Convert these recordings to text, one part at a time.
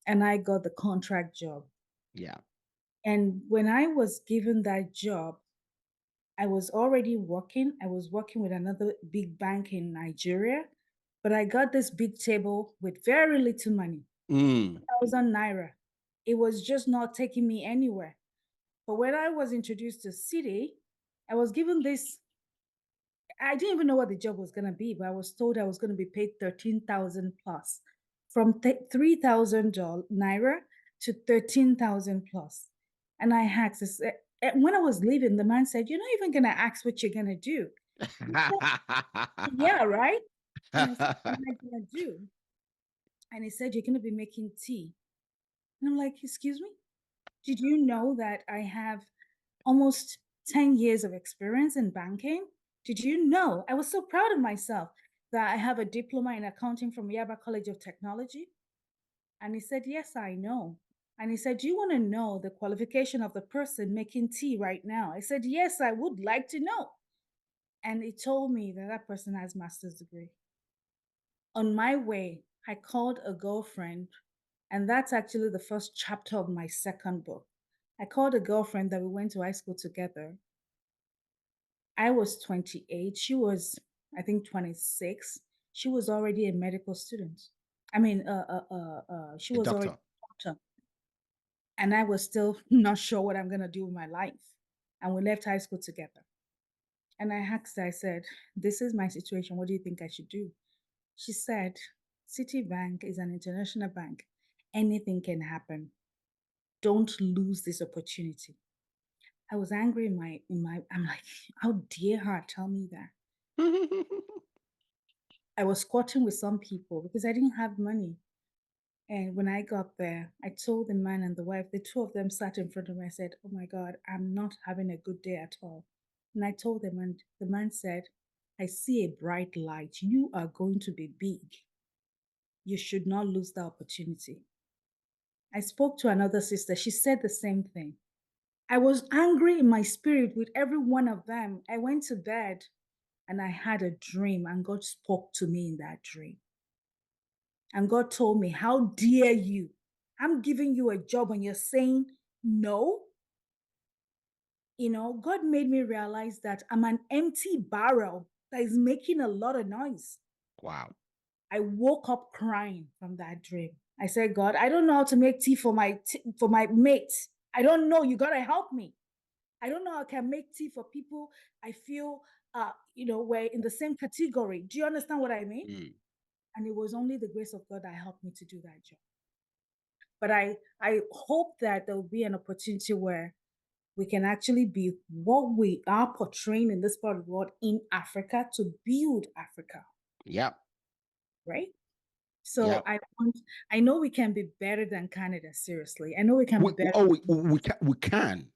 and I got the contract job. Yeah. And when I was given that job, I was already working. I was working with another big bank in Nigeria, but I got this big table with very little money, Mm. 1,000 naira. It was just not taking me anywhere. But when I was introduced to City, I was given this. I didn't even know what the job was going to be, but I was told I was going to be paid 13,000 plus, from 3,000 naira to 13,000 plus. And I asked, when I was leaving, the man said, "You're not even going to ask what you're going to do." I said, "Yeah, right." And I said, "What am I going to do?" And he said, "You're going to be making tea." And I'm like, "Excuse me? Did you know that I have almost 10 years of experience in banking? Did you know?" I was so proud of myself that I have a diploma in accounting from Yaba College of Technology. And he said, "Yes, I know." And he said, "Do you want to know the qualification of the person making tea right now?" I said, "Yes, I would like to know." And he told me that that person has master's degree. On my way, I called a girlfriend, and that's actually the first chapter of my second book. I called a girlfriend that we went to high school together. I was 28. She was, I think, 26. She was already a medical student. I mean, she A was already doctor. a doctor. And I was still not sure what I'm going to do with my life. And we left high school together. And I asked her, I said, "This is my situation. What do you think I should do?" She said, "Citibank is an international bank. Anything can happen. Don't lose this opportunity." I was angry I'm like, how dare her tell me that? I was squatting with some people because I didn't have money. And when I got there, I told the man and the wife, the two of them sat in front of me. I said, "Oh my God, I'm not having a good day at all." And I told them, and the man said, "I see a bright light. You are going to be big. You should not lose the opportunity." I spoke to another sister. She said the same thing. I was angry in my spirit with every one of them. I went to bed and I had a dream, and God spoke to me in that dream. And God told me, "How dare you? I'm giving you a job and you're saying no." God made me realize that I'm an empty barrel that is making a lot of noise. Wow. I woke up crying from that dream. I said, "God, I don't know how to make tea for my mates. I don't know. You gotta help me. I don't know how I can make tea for people I feel we're in the same category." Do you understand what I mean? Mm. And it was only the grace of God that helped me to do that job. But I hope that there will be an opportunity where we can actually be what we are portraying in this part of the world in Africa to build Africa, Yep. right? So Yep. I know we can be better than Canada, seriously. I know we can be better. We can.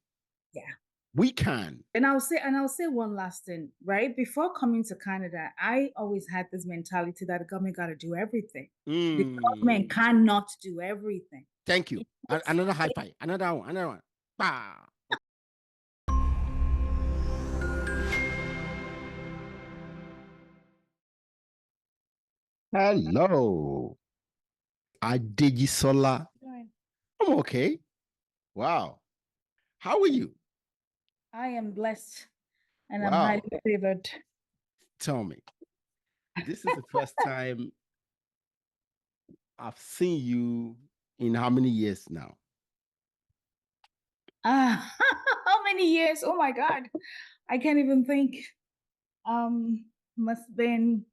Yeah. We can. And I'll say one last thing, right? Before coming to Canada, I always had this mentality that the government got to do everything. The government Mm. cannot do everything. Thank It you. takes Another high five. Another one. Another one. Bah. Hello. Adejisola. time. I'm okay. Wow. How are you? I am blessed and I'm highly Wow. favored. Tell me. This is the first time I've seen you in how many years now? Ah, how many years? Oh my God. I can't even think. Must been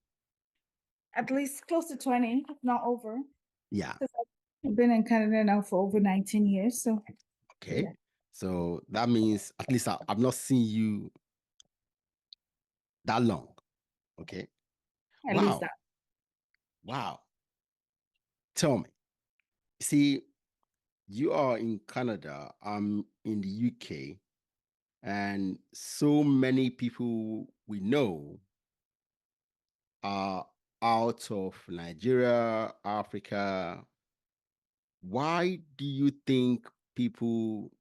at least close to 20, if not over. Yeah. 'Cause I've been in Canada now for over 19 years. So Okay. yeah, So that means at least I've not seen you that long. Okay. at least Wow. that. Wow. Tell me. See, you are in Canada, I'm in the UK, and so many people we know are out of Nigeria, Africa. Why do you think people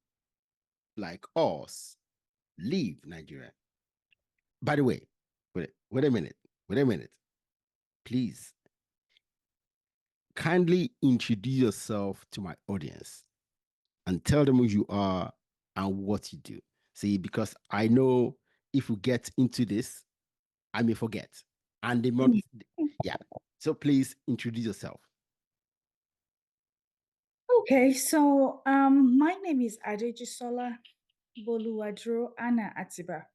like us leave Nigeria? By the way, wait a minute. Wait a minute. Please kindly introduce yourself to my audience and tell them who you are and what you do. See, because I know if we get into this, I may forget. And they might, yeah. So please introduce yourself. Okay, so my name is Adejisola Atiba.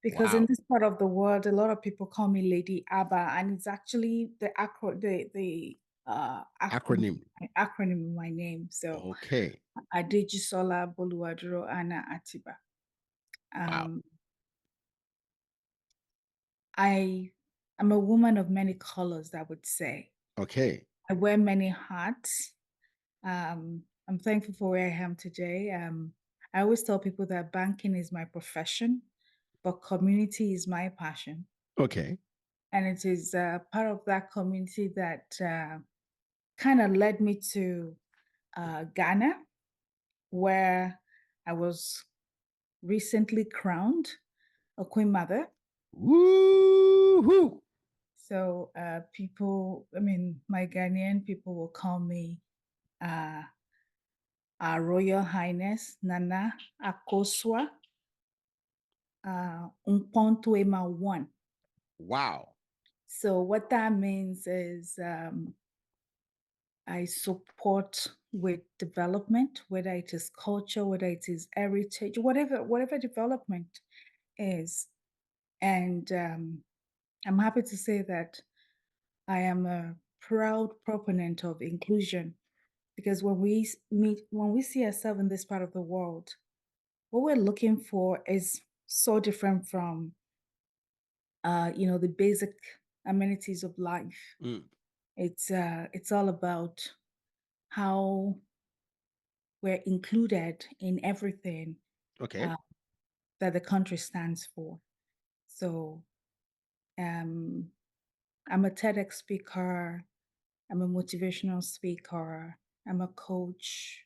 Because in Wow. this part of the world, a lot of people call me Lady ABBA, and it's actually Acronym. acronym of my name. So Okay. Adejisola Atiba. Wow. Um, I am a woman of many colors, I would say. Okay. I wear many hats. I'm thankful for where I am today. I always tell people that banking is my profession, but community is my passion. Okay. And it is part of that community that kind of led me to Ghana, where I was recently crowned a queen mother. Woo-hoo. So my Ghanaian people will call me uh, Our Royal Highness Nana Akosua Mpontuema One. Wow. So what that means is I support with development, whether it is culture, whether it is heritage, whatever development is. And I'm happy to say that I am a proud proponent of inclusion because when we see ourselves in this part of the world, what we're looking for is so different from the basic amenities of life. Mm. It's all about how we're included in everything Okay. uh, that the country stands for. So um, I'm a TEDx speaker, I'm a motivational speaker, I'm a coach,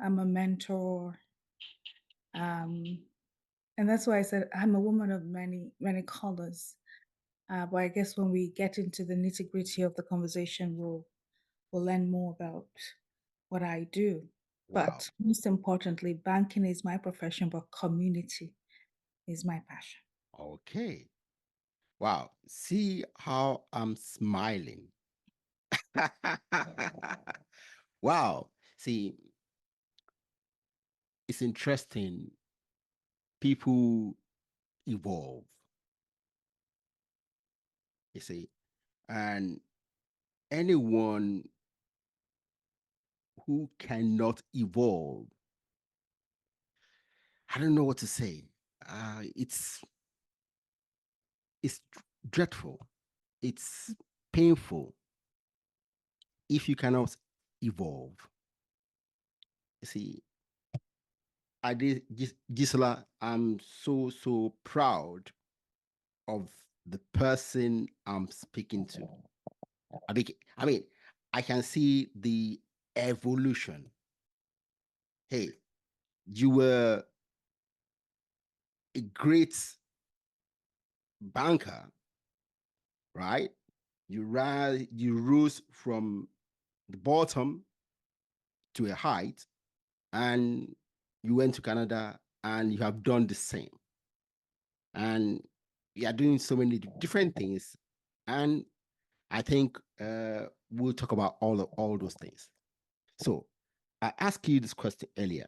I'm a mentor. Um, and that's why I said I'm a woman of many colors. But I guess when we get into the nitty gritty of the conversation, we'll learn more about what I do. Wow. But most importantly, banking is my profession, but community is my passion. Okay. Wow. See how I'm smiling. Wow. See, it's interesting. People evolve, you see, and anyone who cannot evolve, I don't know what to say. It's dreadful. It's painful if you cannot evolve. You see, Gisela, I'm so proud of the person I'm speaking to. I mean, I can see the evolution. Hey, you were a great banker, right? You rose from the bottom to a height, and you went to Canada, and you have done the same. And you are doing so many different things, and I think we'll talk about all those things. So I asked you this question earlier.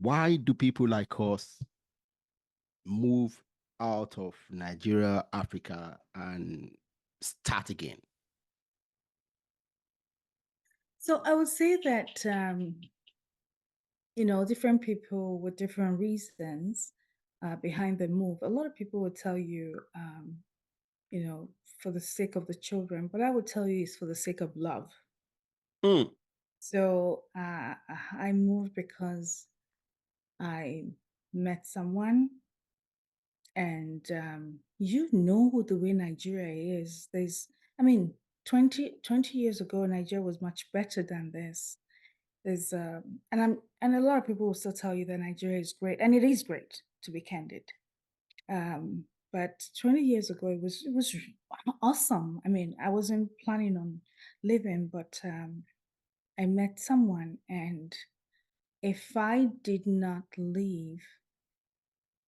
Why do people like us move out of Nigeria, Africa, and start again? So I would say that different people with different reasons behind the move. A lot of people would tell you, you know, for the sake of the children, but I would tell you it's for the sake of love. Mm. So I moved because I met someone, and the way Nigeria is. I mean, 20 years ago, Nigeria was much better than this. And a lot of people will still tell you that Nigeria is great, and it is great, to be candid. But 20 years ago, it was awesome. I mean, I wasn't planning on living, but I met someone, and if I did not leave,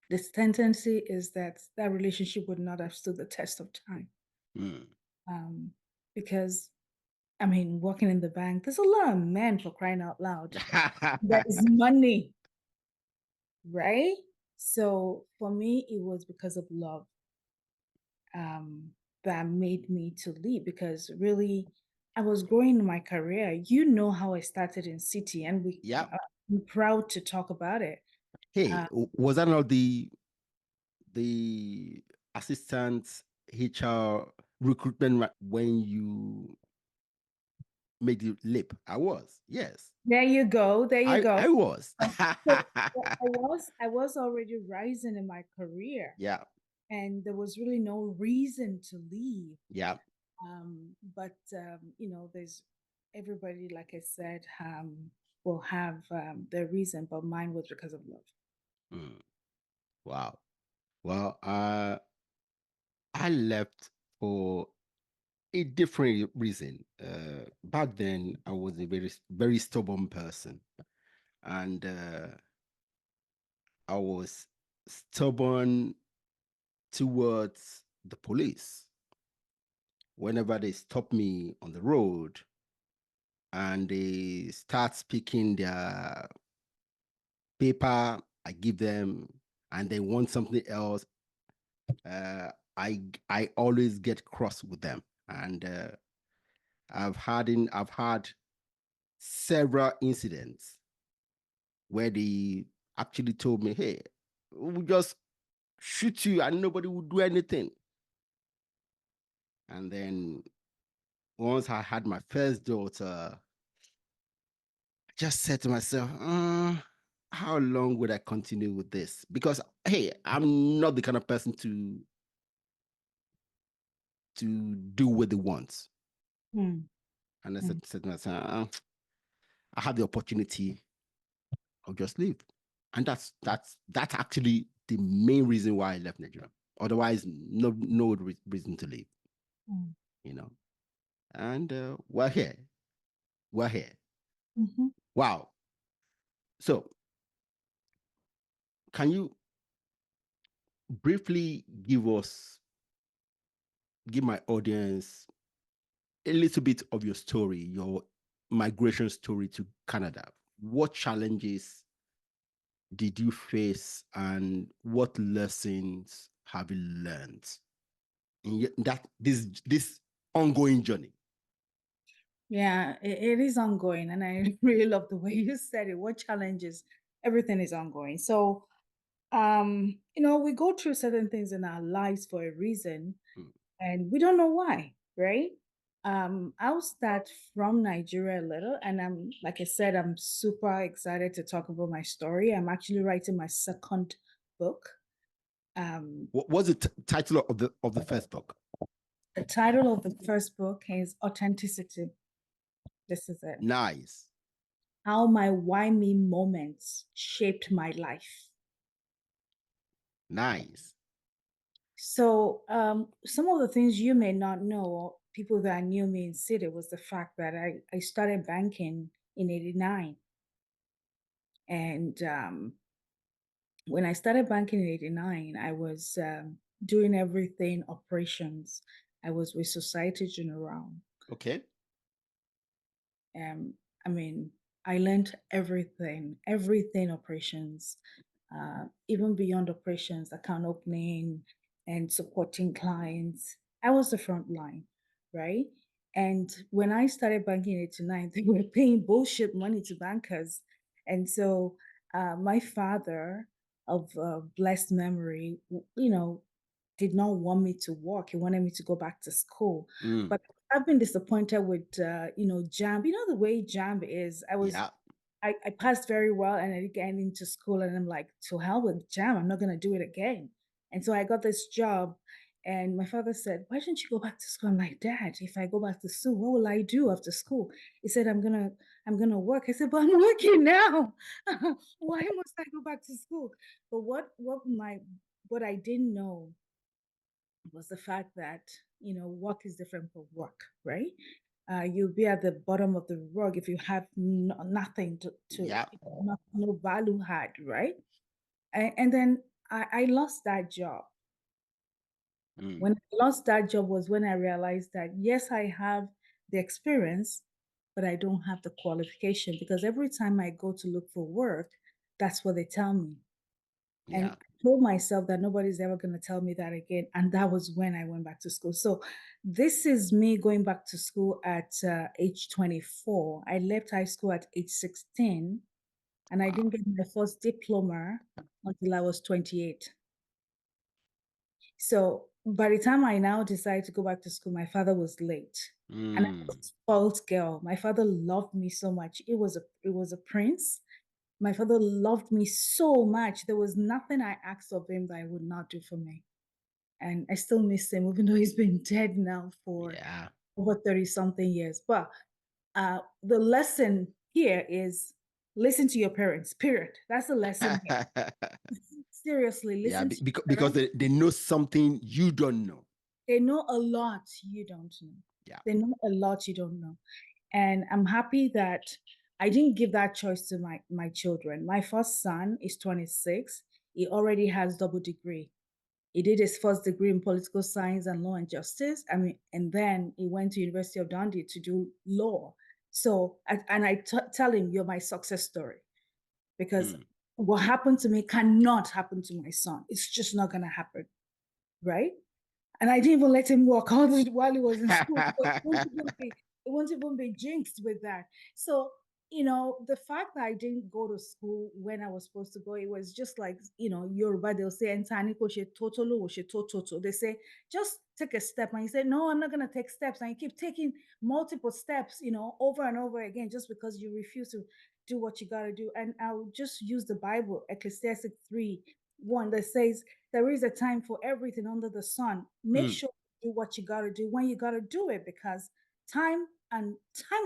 the tendency is that that relationship would not have stood the test of time. Mm. Um, because I mean, working in the bank, there's a lot of men for crying out loud. There is money, right? So for me, it was because of love um, that made me to leave because really I was growing in my career. You know how I started in city, and Yeah. I'm proud to talk about it. Hey, Uh, was that not the assistant HR recruitment when you made the leap? I was. Yes. there you go. There you go. I was. So I was already rising in my career, Yeah. and there was really no reason to leave. Yeah. But there's everybody, like I said, will have their reason, but mine was because of love. Mm. Wow. Well, I left for a different reason. Back then, I was a very stubborn person, and I was stubborn towards the police. Whenever they stop me on the road and they start speaking their paper, I give them, and they want something else. I always get cross with them, and I've had several incidents where they actually told me, "Hey, we'll just shoot you, and nobody will do anything." And then once I had my first daughter, I just said to myself, how long would I continue with this? Because hey, I'm not the kind of person to do what they want. Mm, And I mm, said to myself, I have the opportunity, I'll just leave. And that's actually the main reason why I left Nigeria. Otherwise, no reason to leave, mm, you know. And we're here. We're here. mhm. Wow. So can you briefly give my audience a little bit of your story, your migration story to Canada? What challenges did you face and what lessons have you learned in that this ongoing journey? Yeah, it is ongoing, and I really love the way you said it. What challenges? Everything is ongoing. So, we go through certain things in our lives for a reason, Mm. and we don't know why, right? I'll start from Nigeria a little, and like I said, I'm super excited to talk about my story. I'm actually writing my second book. Um, What was the title of the first book? the title of the first book is Authenticity. This is it. Nice, How my why me moments shaped my life. nice. So, some of the things you may not know, or people that knew me in City, was the fact that I started banking in '89. And when I started banking in '89, I was doing everything operations. I was with Society General. Okay. Um, I mean, I learned everything operations, even beyond operations, account opening and supporting clients. I was the front line, right? And when I started banking in '89, they were paying bullshit money to bankers. And so my father of blessed memory, did not want me to work. He wanted me to go back to school. Mm. But I've been disappointed with JAMB. You know the way JAMB is. Yeah. I passed very well and I didn't get into school and I'm like, to hell with JAMB. I'm not gonna do it again. And so I got this job and my father said, why don't you go back to school? I'm like, Dad, if I go back to school, what will I do after school? He said, I'm gonna work. I said, but I'm working now. Why must I go back to school? But what I didn't know was the fact that, work is different from work, right? You'll be at the bottom of the rug if you have nothing to Yeah. no value had, right? And then I lost that job. Mm. When I lost that job was when I realized that, yes, I have the experience, but I don't have the qualification, because every time I go to look for work, that's what they tell me. And Yeah. I told myself that nobody's ever going to tell me that again. And that was when I went back to school. So this is me going back to school at age 24. I left high school at age 16, and I Wow. didn't get my first diploma until I was 28. So by the time I now decided to go back to school, my father was late. And I was Mm. a spoiled girl. My father loved me so much. It was a prince. My father loved me so much. There was nothing I asked of him that I would not do for me. And I still miss him, even though he's been dead now for Yeah. over 30 something years. But the lesson here is listen to your parents, period. That's the lesson here. Seriously, Yeah. listen to your Because parents. they know something you don't know. They know a lot you don't know. Yeah. They know a lot you don't know. And I'm happy that I didn't give that choice to my children. My first son is 26. He already has double degree. He did his first degree in political science and law and justice. I mean, and then he went to University of Dundee to do law. So, and I tell him, you're my success story, because Mm. what happened to me cannot happen to my son. It's just not going to happen, right? And I didn't even let him walk all while he was in school, because it won't even be jinxed with that. So, the fact that I didn't go to school when I was supposed to go, it was just like, Yoruba, they'll say, "Entani ko she totolo or she tototo." They say, just take a step. And you say, "No, I'm not going to take steps." And you keep taking multiple steps, over and over again, just because you refuse to do what you got to do. And I'll just use the Bible, Ecclesiastes 3:1, that says, there is a time for everything under the sun. Make Mm. sure you do what you got to do when you got to do it, because time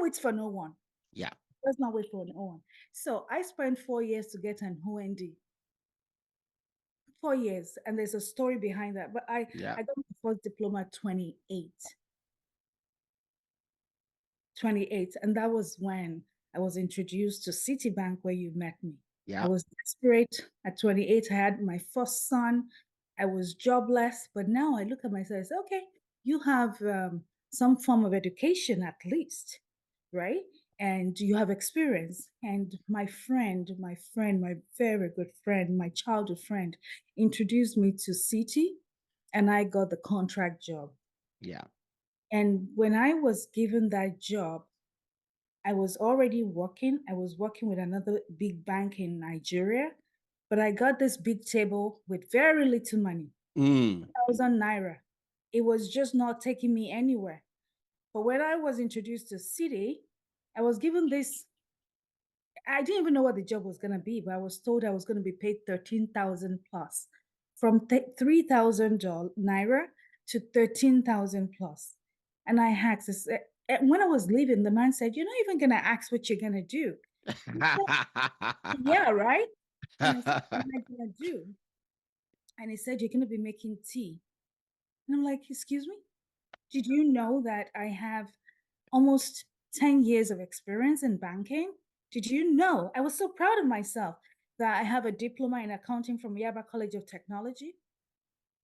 waits for no one. Yeah. Does not wait for no one. So I spent 4 years to get an OND. 4 years, and there's a story behind that. But I Yeah. I got my first diploma at 28. 28. And that was when I was introduced to Citibank, where you met me. I Yeah. was desperate at 28. I had my first son. I was jobless. But now I look at myself and say, okay, you have some form of education at least, right? And you have experience. And my very good friend, my childhood friend, introduced me to Citi, and I got the contract job. Yeah. And when I was given that job, I was already working. I was working with another big bank in Nigeria, but I got this big table with very little money, Mm. 1,000 naira. It was just not taking me anywhere. But when I was introduced to City, I was given this. I didn't even know what the job was going to be, but I was told I was going to be paid 13,000 plus, from 3,000 naira to 13,000 plus. And I asked, when I was leaving, the man said, "You're not even going to ask what you're going to do." I said, "Yeah, right." And I said, "What am I going to do?" And he said, "You're going to be making tea." And I'm like, "Excuse me? Did you know that I have almost 10 years of experience in banking? Did you know?" I was so proud of myself that I have a diploma in accounting from Yaba College of Technology.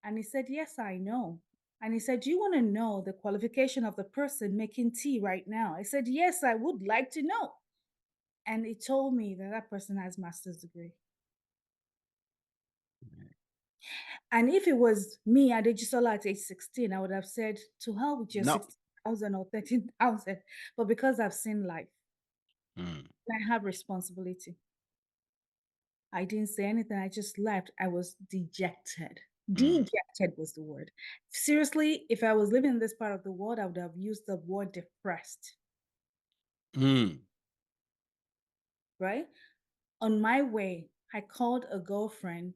And he said, "Yes, I know." And he said, "Do you want to know the qualification of the person making tea right now?" I said, "Yes, I would like to know." And he told me that that person has master's degree. And if it was me, Adejisola, at age 16, I would have said, to hell with your No. 16,000 or 13,000. But because I've seen life, Mm. I have responsibility. I didn't say anything. I just left. I was dejected. Mm. Dejected was the word. Seriously, if I was living in this part of the world, I would have used the word depressed, Mm. right? On my way, I called a girlfriend,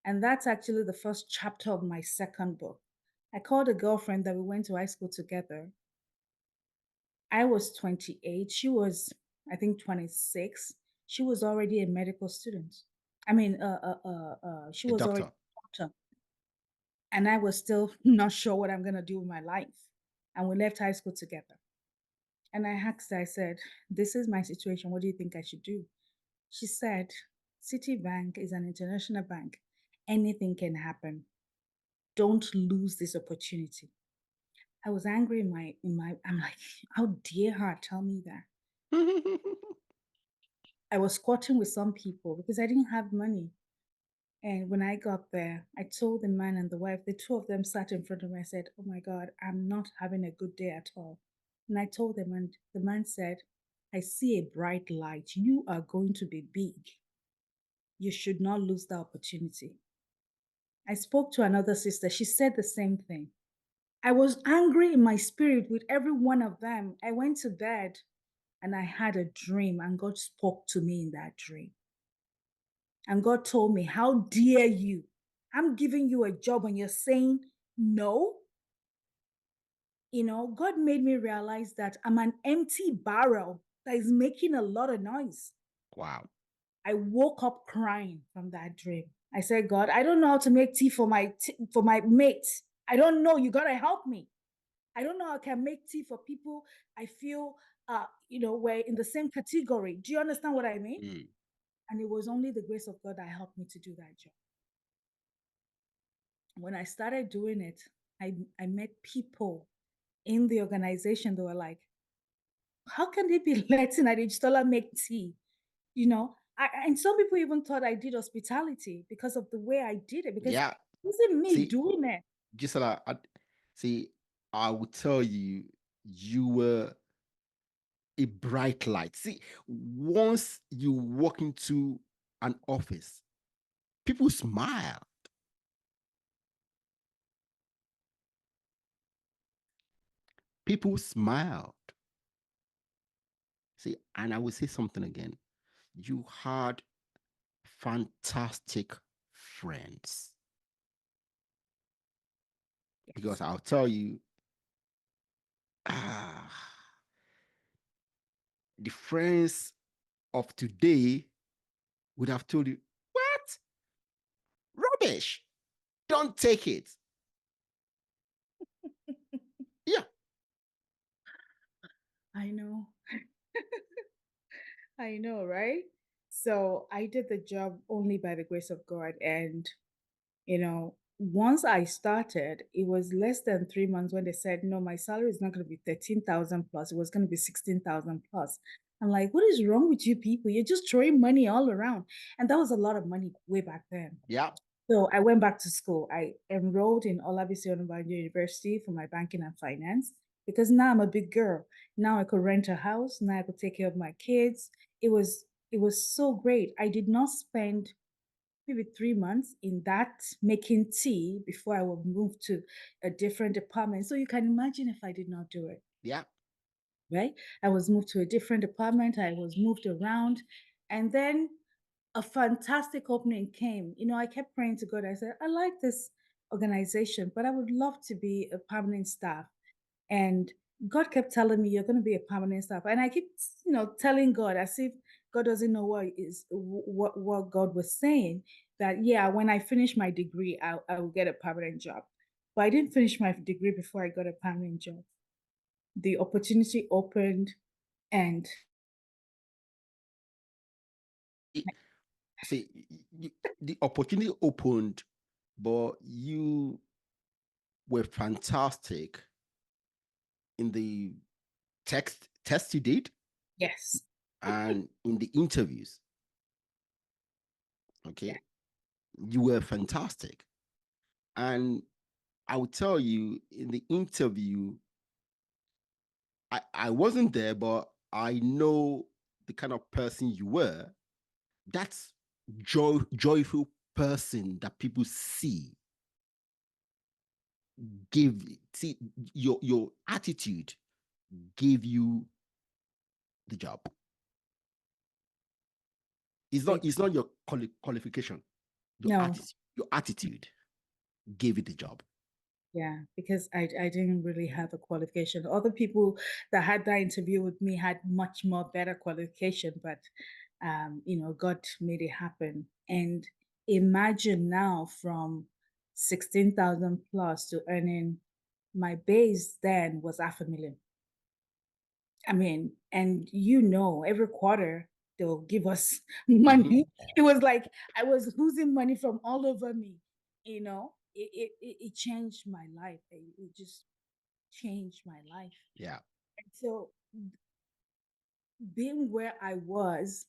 and that's actually the first chapter of my second book. I called a girlfriend that we went to high school together. I was 28. She was, I think, 26. She was already a medical student. I mean, she A was already doctor. a doctor. And I was still not sure what I'm going to do with my life. And we left high school together. And I asked her, I said, this is my situation. What do you think I should do? She said, Citibank is an international bank. Anything can happen. Don't lose this opportunity. I was angry I'm like, how dare her tell me that? I was squatting with some people because I didn't have money. And when I got there, I told the man and the wife, the two of them sat in front of me. I said, oh my God, I'm not having a good day at all. And I told them, and the man said, I see a bright light. You are going to be big. You should not lose the opportunity. I spoke to another sister. She said the same thing. I was angry in my spirit with every one of them. I went to bed and I had a dream, and God spoke to me in that dream. And God told me, how dare you? I'm giving you a job and you're saying no. God made me realize that I'm an empty barrel that is making a lot of noise. Wow. I woke up crying from that dream. I said, God, I don't know how to make tea for my mates. I don't know. You gotta help me. I don't know how I can make tea for people I feel we're in the same category. Do you understand what I mean? Mm. And it was only the grace of God that helped me to do that job. When I started doing it, I met people in the organization that were like, how can they be letting Adejisola make tea? And some people even thought I did hospitality because of the way I did it, because it Yeah. wasn't me See, doing it. Gisela, see, I will tell you, you were a bright light. See, once you walk into an office, people smile. People smiled. See, and I will say something again. You had fantastic friends. Because Yes. I'll tell you, ah, the friends of today would have told you, what? Rubbish. Don't take it. Yeah. I know. I know, right? So I did the job only by the grace of God. And, once I started, it was less than 3 months when they said, no, my salary is not going to be 13,000 plus. It was going to be 16,000 plus. I'm like, what is wrong with you people? You're just throwing money all around. And that was a lot of money way back then. Yeah. So I went back to school. I enrolled in Odyssey University for my banking and finance, because now I'm a big girl. Now I could rent a house. Now I could take care of my kids. It was so great. I did not spend maybe 3 months in that making tea before I would move to a different department. So you can imagine if I did not do it, Yeah. right? I was moved to a different department. I was moved around. And then a fantastic opening came. I kept praying to God. I said, I like this organization, but I would love to be a permanent staff. And God kept telling me, you're going to be a permanent staff. And I keep, telling God as if God doesn't know what God was saying, that, yeah, when I finish my degree, I will get a permanent job. But I didn't finish my degree before I got a permanent job. The opportunity opened, and See, the opportunity opened, but you were fantastic in the test you did yes, and in the interviews. yeah, Okay. You were fantastic. And I will tell you in the interview, I wasn't there, but I know the kind of person you were. That's joyful person that people give see your attitude gave you the job. great. It's not your qualification, No, your attitude gave you the job. yeah, because I didn't really have a qualification. Other people that had that interview with me had much more better qualification, but God made it happen. And imagine now, from 16,000 plus to earning, my base then was 500,000. I mean, and every quarter they'll give us Mhm. money. It was like I was losing money from all over me. It changed my life. It just changed my life. Yeah. And so being where I was,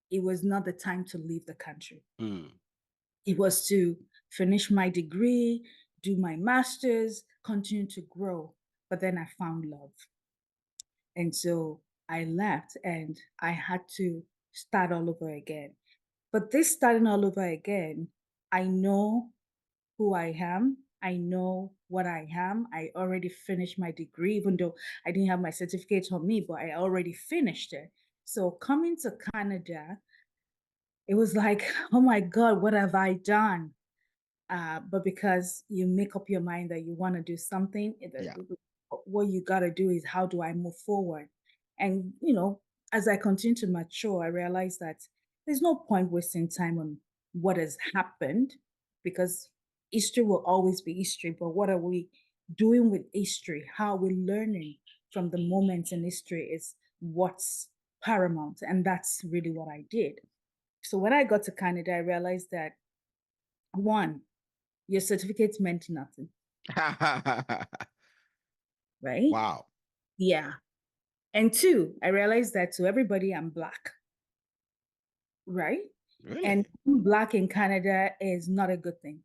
it was not the time to leave the country. Mm. It was to finish my degree, do my master's, continue to grow. But then I found love. And so I left and I had to start all over again. But this starting all over again, I know who I am. I know what I am. I already finished my degree, even though I didn't have my certificate on me, but I already finished it. So coming to Canada, it was like, oh my God, what have I done? But because you make up your mind that you want to do something, Yeah. what you got to do is how do I move forward? And, as I continue to mature, I realize that there's no point wasting time on what has happened because history will always be history. But what are we doing with history? How are we learning from the moments in history is what's paramount. And that's really what I did. So when I got to Canada, I realized that one, your certificate meant nothing, right? Wow. Yeah. And two, I realized that to everybody, I'm Black, right? And Really? being Black in Canada is not a good thing.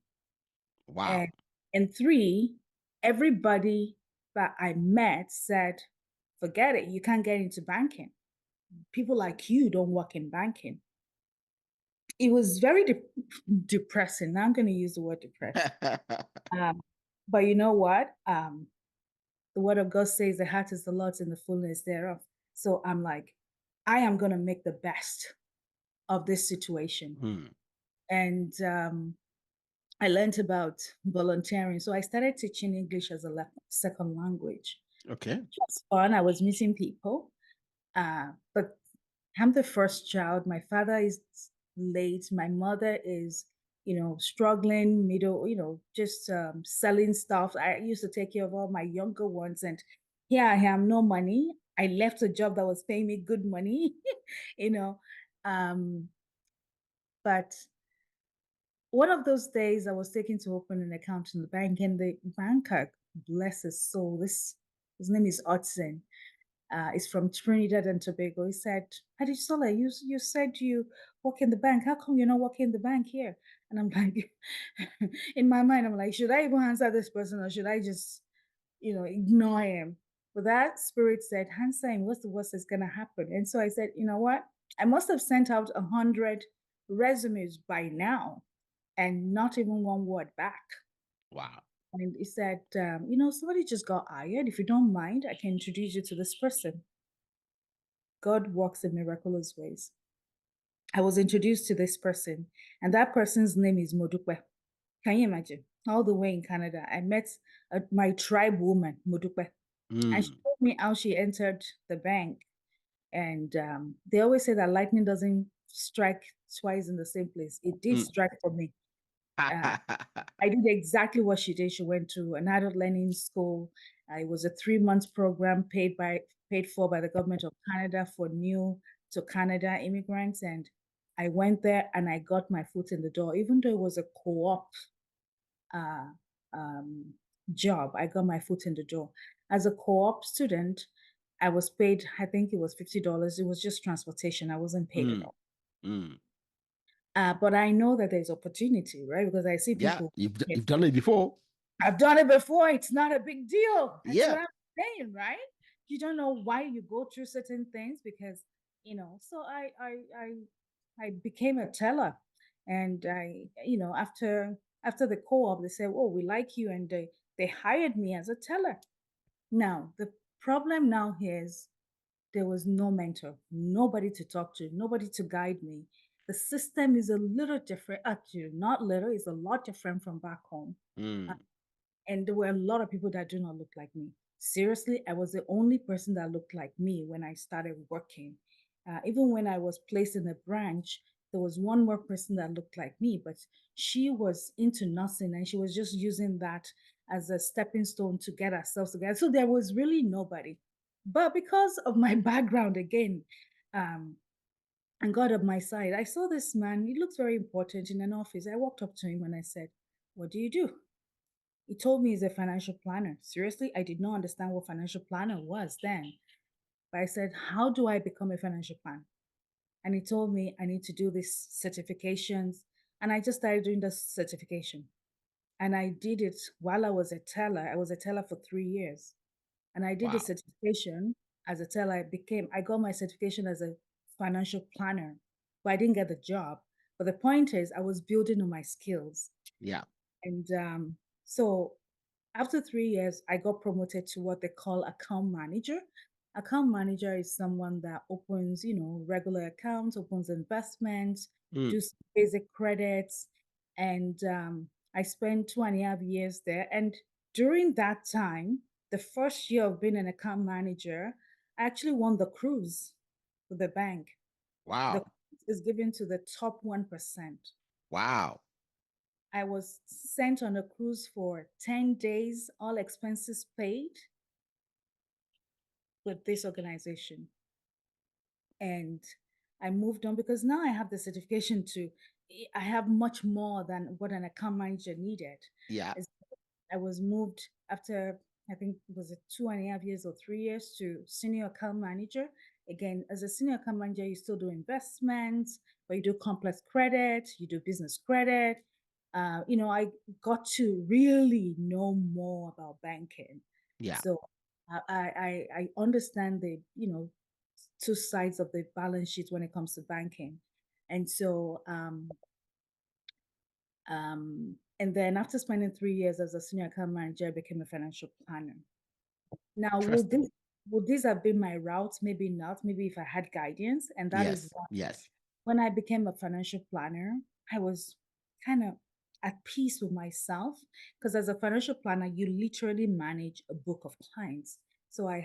Wow. And three, everybody that I met said, forget it, you can't get into banking. People like you don't work in banking. It was very depressing. Now I'm going to use the word depressed. Um, but you know what? The word of God says the heart is the Lord's and the fullness thereof. So I'm like, I am going to make the best of this situation. Hmm. And I learned about volunteering. So I started teaching English as a second language. Okay. It was fun. I was meeting people. But I'm the first child. My father is late. My mother is, struggling, middle, just selling stuff. I used to take care of all my younger ones. And here I am, no money. I left a job that was paying me good money, you know. Um, but one of those days I was taken to open an account in the bank, and the banker, bless his soul, his name is Odyssey. Is from Trinidad and Tobago. He said, Adejisola, you said you work in the bank. How come you're not working in the bank here? And I'm like, in my mind, I'm like, should I even answer this person or should I just, ignore him? But that spirit said, answer him. What's the worst that's going to happen? And so I said, you know what? I must have sent out 100 resumes by now and not even one word back. Wow. And he said, somebody just got hired. If you don't mind, I can introduce you to this person. God works in miraculous ways. I was introduced to this person, and that person's name is Modupe. Can you imagine? All the way in Canada, I met my tribe woman, Modupe, and she Mm. told me how she entered the bank. And they always say that lightning doesn't strike twice in the same place. It did Mm. strike for me. Uh, I did exactly what she did. She went to an adult learning school. It was a 3 month program paid for by the government of Canada for new to Canada immigrants. And I went there and I got my foot in the door. Even though it was a co-op uh, um, job, I got my foot in the door. As a co-op student, I was paid, I think it was $50. It was just transportation. I wasn't paid at Mm. all. Mm. But I know that there's opportunity, right? Because I see Yeah, people. you've done it before. I've done it before. It's not a big deal. That's Yeah. what I'm saying, right? You don't know why you go through certain things because, so I became a teller, and after the co-op, they said, "Oh, we like you," and they hired me as a teller. Now the problem now is there was no mentor, nobody to talk to, nobody to guide me. The system is a little different, actually, not little, it's a lot different from back home. Mm. And there were a lot of people that do not look like me. Seriously, I was the only person that looked like me when I started working. Even when I was placed in a branch, there was one more person that looked like me, but she was into nursing and she was just using that as a stepping stone to get ourselves together. So there was really nobody. But because of my background again, um, and God on my side, I saw this man. He looks very important in an office. I walked up to him and I said, "What do you do?" He told me he's a financial planner. Seriously, I did not understand what financial planner was then. But I said, "How do I become a financial planner?" And he told me I need to do these certifications. And I just started doing the certification. And I did it while I was a teller. I was a teller for 3 years. And I did the Wow. certification as a teller. I got my certification as a financial planner, but I didn't get the job. But the point is, I was building on my skills. Yeah. And so after 3 years, I got promoted to what they call account manager. Account manager is someone that opens, regular accounts, opens investments, Mm. do some basic credits. And I spent 2.5 years there. And during that time, the first year of being an account manager, I actually won the cruise for the bank. The Wow. cruise is given to the top 1%. Wow. I was sent on a cruise for 10 days, all expenses paid with this organization. And I moved on because now I have the certification I have much more than what an account manager needed. Yeah. As I was moved after, I think, was it 2.5 years or 3 years to senior account manager. Again, as a senior account manager, you still do investments, but you do complex credit, you do business credit. I got to really know more about banking. Yeah. So I understand the, two sides of the balance sheet when it comes to banking. And so and then after spending 3 years as a senior account manager, I became a financial planner. Now, Interesting. would this have been my route? Maybe not. Maybe if I had guidance. And that is Yes. why Yes. when I became a financial planner, I was kind of at peace with myself because as a financial planner, you literally manage a book of clients. So I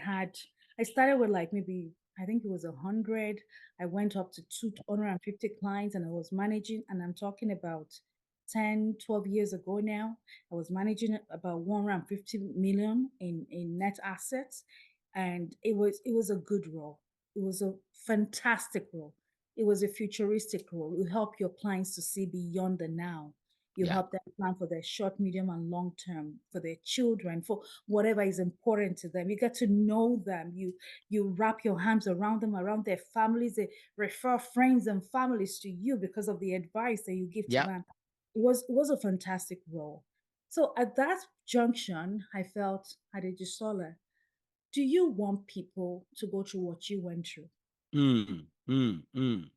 started with like maybe, I think it was 100. I went up to 250 clients and I was managing, and I'm talking about 10, 12 years ago now. I was managing about 150 million in net assets. And it was a good role. It was a fantastic role. It was a futuristic role. You help your clients to see beyond the now. You Yeah. help them plan for their short, medium, and long term, for their children, for whatever is important to them. You get to know them. You wrap your arms around them, around their families. They refer friends and families to you because of the advice that you give to Yeah. them. It was a fantastic role. So at that junction, I felt, Adejisola, do you want people to go through what you went through? Mm. Mm. Mm.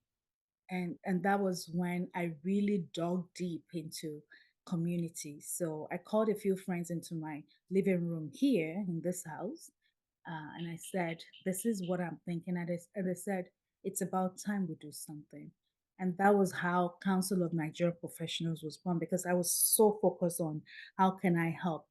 And that was when I really dug deep into community. So I called a few friends into my living room here in this house, and I said, "This is what I'm thinking." And they said, "It's about time we do something." And that was how Council of Nigerian Professionals was born, because I was so focused on how can I help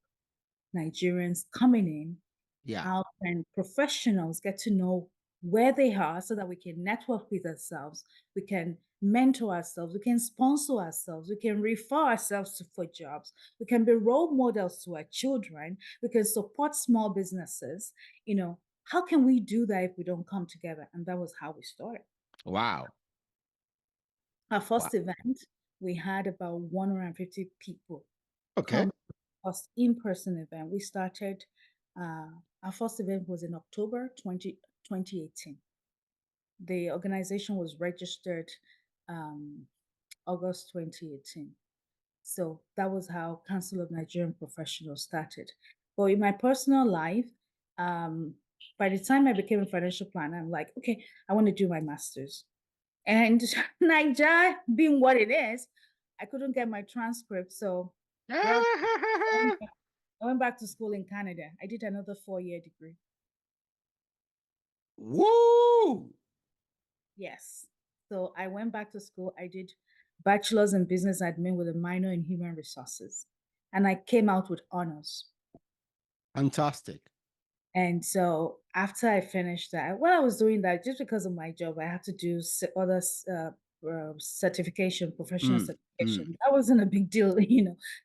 Nigerians coming in. Yeah. How can professionals get to know where they are so that we can network with ourselves, we can mentor ourselves, we can sponsor ourselves, we can refer ourselves for jobs, we can be role models to our children, we can support small businesses. How can we do that if we don't come together? And that was how we started. Wow. Our Wow. first event, we had about 150 people Okay. come. First in-person event. We started, our first event was in October 2018. The organization was registered um, August 2018. So that was how Council of Nigerian Professionals started. But in my personal life, um, by the time I became a financial planner, I'm like, okay, I want to do my master's. And Niger being what it is, I couldn't get my transcript. So rather I went back to school in Canada. I did another 4 year degree. Woo! Yes. So I went back to school. I did bachelor's in business admin with a minor in human resources. And I came out with honors. Fantastic. And so after I finished that, while I was doing that, just because of my job, I had to do other certification, professional Mm, mm. certification. That wasn't a big deal,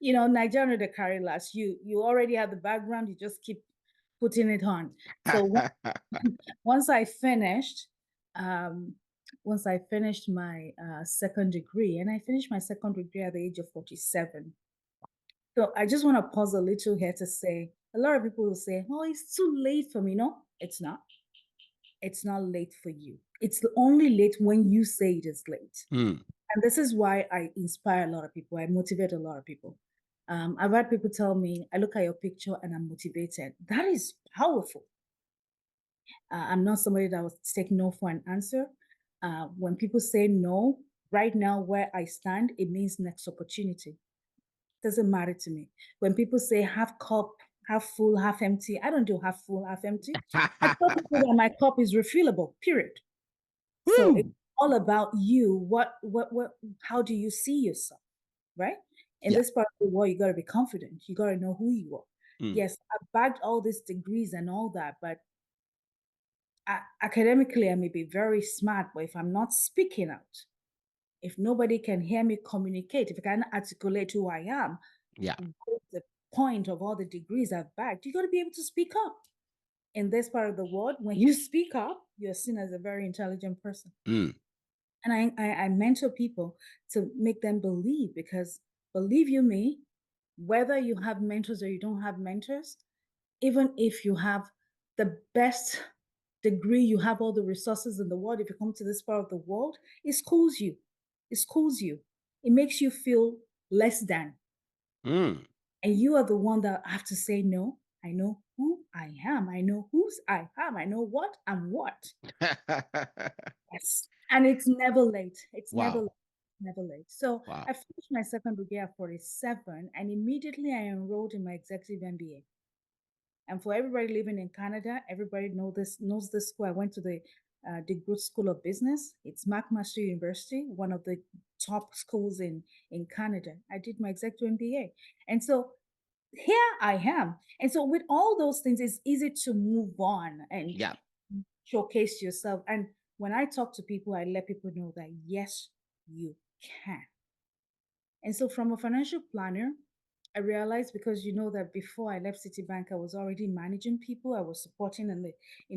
Nigeria they carry last. You already have the background, you just keep putting it on. So once I finished, um, once I finished my second degree, and I finished my second degree at the age of 47. So I just want to pause a little here to say a lot of people will say, "Oh, it's too late for me." No, it's not. It's not late for you. It's only late when you say it is late. Mm. And this is why I inspire a lot of people. I motivate a lot of people. I've had people tell me, I look at your picture and I'm motivated. That is powerful. I'm not somebody that will take no for an answer. When people say no, right now where I stand, it means next opportunity. Doesn't matter to me. When people say half cup, half full, half empty, I don't do half full, half empty. I tell people that my cup is refillable, period. So it's Woo! all about you. How do you see yourself? Right? In Yeah. this part of the world, you got to be confident. You got to know who you are. Mm. Yes, I bagged all these degrees and all that, but academically, I may be very smart, but if I'm not speaking out, if nobody can hear me communicate, if I can't articulate who I am, Yeah. what's the point of all the degrees I've bagged? You got to be able to speak up. In this part of the world, when you speak up, you're seen as a very intelligent person. Mm. And I mentor people to make them believe because believe you me, whether you have mentors or you don't have mentors, even if you have the best degree, you have all the resources in the world, if you come to this part of the world, it schools you. It schools you. It makes you feel less than. Mm. And you are the one that have to say no. I know who I am. I know whose I am. I know what I'm what. Yes. And it's never late. It's never Wow. late. Never late. So Wow. I finished my second degree at 47 and immediately I enrolled in my executive MBA. And for everybody living in Canada, everybody knows this school. I went to the Good School of Business. It's McMaster University, one of the top schools in Canada. I did my executive MBA. And so here I am. And so with all those things, it's easy to move on and Yeah. showcase yourself. And when I talk to people, I let people know that yes, you can. And so from a financial planner, I realized because you know that before I left Citibank, I was already managing people. I was supporting in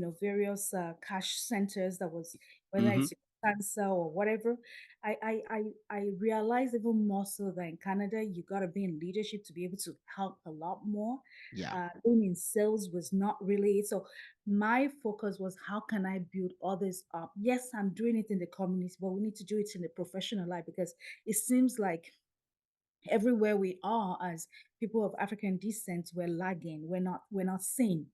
the various cash centers that was whether Mm-hmm. it's cancer or whatever. I realized even more so that in Canada you got to be in leadership to be able to help a lot more. Yeah. Being in sales was not really it. So my focus was how can I build others up? Yes, I'm doing it in the community, but we need to do it in the professional life because it seems like everywhere we are as people of African descent, we're lagging. We're not seen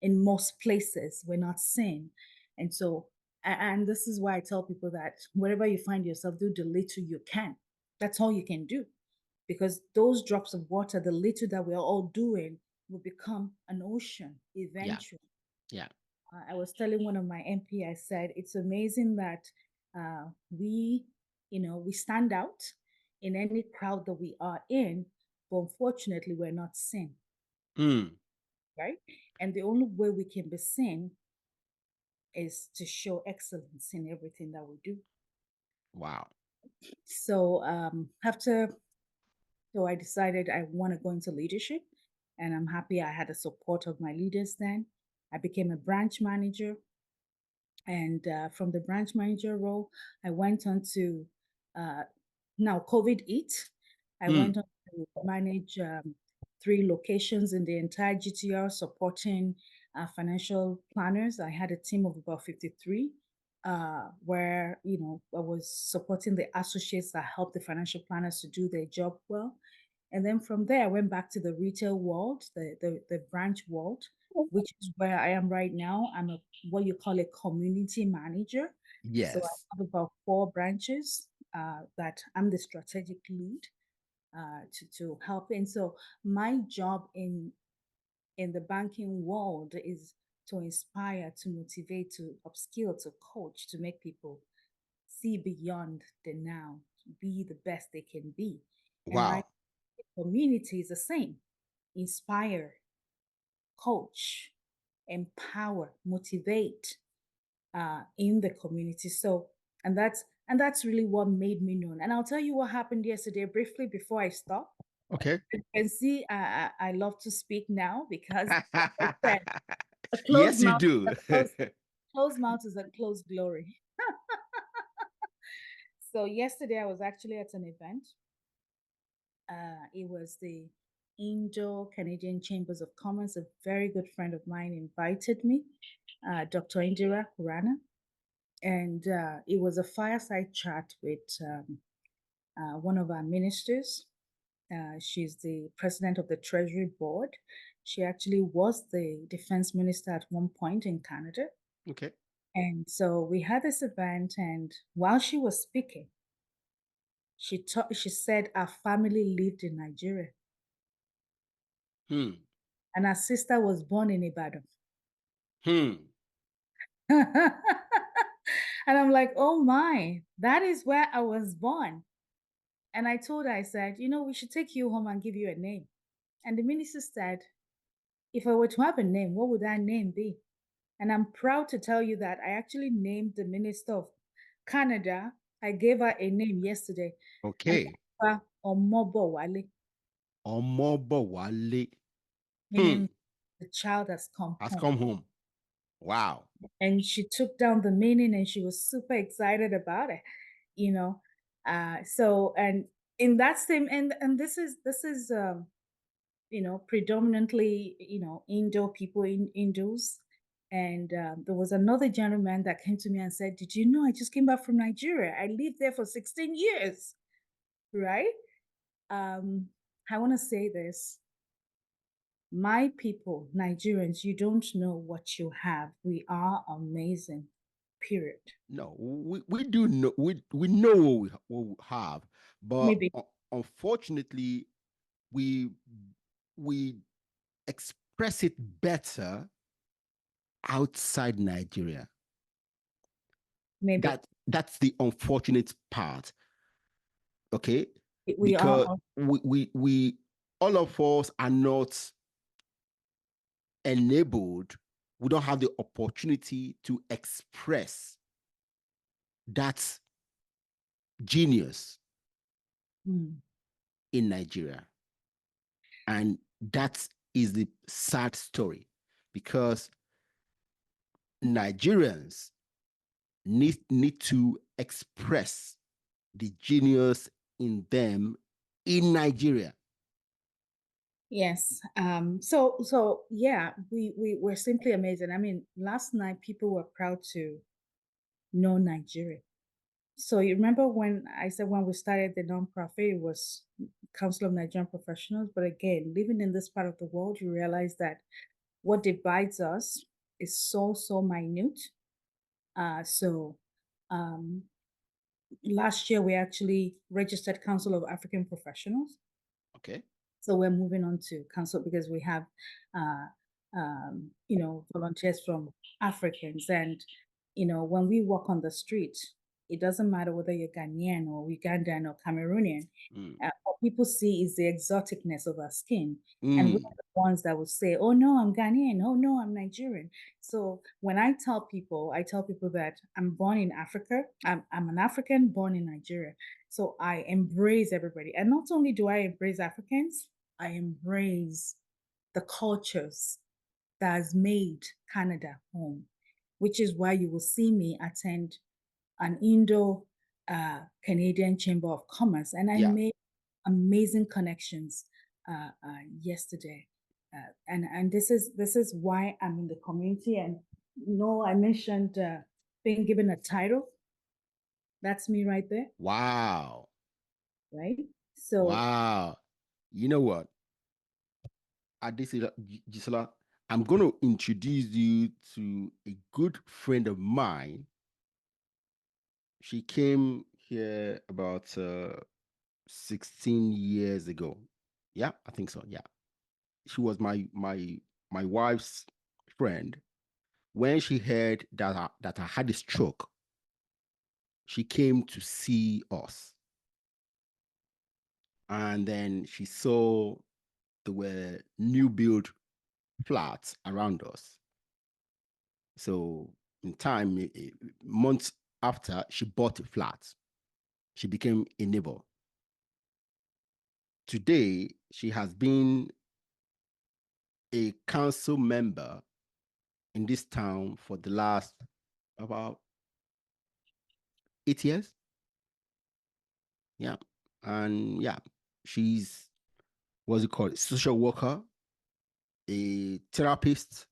in most places. We're not seen. And so and this is why I tell people that wherever you find yourself, do the little you can. That's all you can do. Because those drops of water, the little that we're all doing, will become an ocean Yeah. eventually. Yeah. I was telling one of my MP, I said, it's amazing that we, we stand out in any crowd that we are in, but unfortunately, we're not seen, Mm. right? And the only way we can be seen is to show excellence in everything that we do. Wow. So so I decided I want to go into leadership, and I'm happy I had the support of my leaders then. I became a branch manager. And from the branch manager role, I went on to uh, now COVID hit. I Mm. went on to manage three locations in the entire GTR, supporting financial planners. I had a team of about 53, where I was supporting the associates that helped the financial planners to do their job well. And then from there, I went back to the retail world, the branch world, which is where I am right now. I'm a what you call a community manager. So I Yes. have about four branches that I'm the strategic lead to help. And so my job in the banking world is to inspire, to motivate, to upskill, to coach, to make people see beyond the now, be the best they can be. And right, Wow. community is the same. Inspire, coach, empower, motivate in the community. So, and And that's really what made me known. And I'll tell you what happened yesterday briefly before I stop. Okay. You can see I love to speak now because, like I said, a closed Yes, you mouth is do. a closed mouth is a closed glory. So yesterday I was actually at an event. It was the Indo-Canadian Chambers of Commerce. A very good friend of mine invited me, Dr. Indira Rana, and it was a fireside chat with one of our ministers. She's the president of the Treasury Board. She actually was the defense minister at one point in Canada. Okay. And so we had this event, and while she was speaking, she said our family lived in Nigeria, Hmm. and our sister was born in Ibadan. Hmm. And I'm like, oh my, that is where I was born. And I told her, I said, we should take you home and give you a name. And the minister said, if I were to have a name, what would that name be? And I'm proud to tell you that I actually named the Minister of Canada. I gave her a name yesterday. And Okay. Omobo Wale, Omobowale. Hmm. meaning the child has come Has home. come home. Wow. And she took down the meaning and she was super excited about it, you know. So and in that same and this is predominantly, Indo people in Indus. And there was another gentleman that came to me and said, did you know I just came back from Nigeria? I lived there for 16 years, right? Um, I want to say this. My people, Nigerians, you don't know what you have. We are amazing, period. No, we do know we know what we have, but Maybe, unfortunately, we we express it better outside Nigeria. maybe That's the unfortunate part. Okay, we because are. we all of us are not enabled. We don't have the opportunity to express that genius Hmm. in Nigeria. And that is the sad story because Nigerians need to express the genius in them in Nigeria. Yes. So yeah, we were simply amazing. I mean, last night people were proud to know Nigeria. So you remember when I said when we started the nonprofit, it was Council of Nigerian Professionals. But again, living in this part of the world, you realize that what divides us is so minute. So um, last year we actually registered Council of African Professionals. Okay. So we're moving on to council because we have, volunteers from Africans. And, when we walk on the street, it doesn't matter whether you're Ghanaian or Ugandan or Cameroonian. Mm. What people see is the exoticness of our skin. And we're Mm. the ones that will say, oh, no, I'm Ghanaian. Oh, no, I'm Nigerian. So when I tell people that I'm born in Africa. I'm an African born in Nigeria. So I embrace everybody. And not only do I embrace Africans, I embrace the cultures that has made Canada home, which is why you will see me attend an Indo Canadian Chamber of Commerce. And I Yeah. made amazing connections yesterday. And this is why I'm in the community. And I mentioned being given a title. That's me right there, Wow. right? So Wow. You know what? Adejisola, I'm going to introduce you to a good friend of mine. She came here about 16 years ago. Yeah, I think so. Yeah. She was my wife's friend. When she heard that I had a stroke, she came to see us. And then she saw there were new build flats around us. So in time, months after, she bought a flat. she became a neighbor. Today, she has been a council member in this town for the last about 8 years. Yeah. And yeah, she's, what's it called? Social worker, a therapist.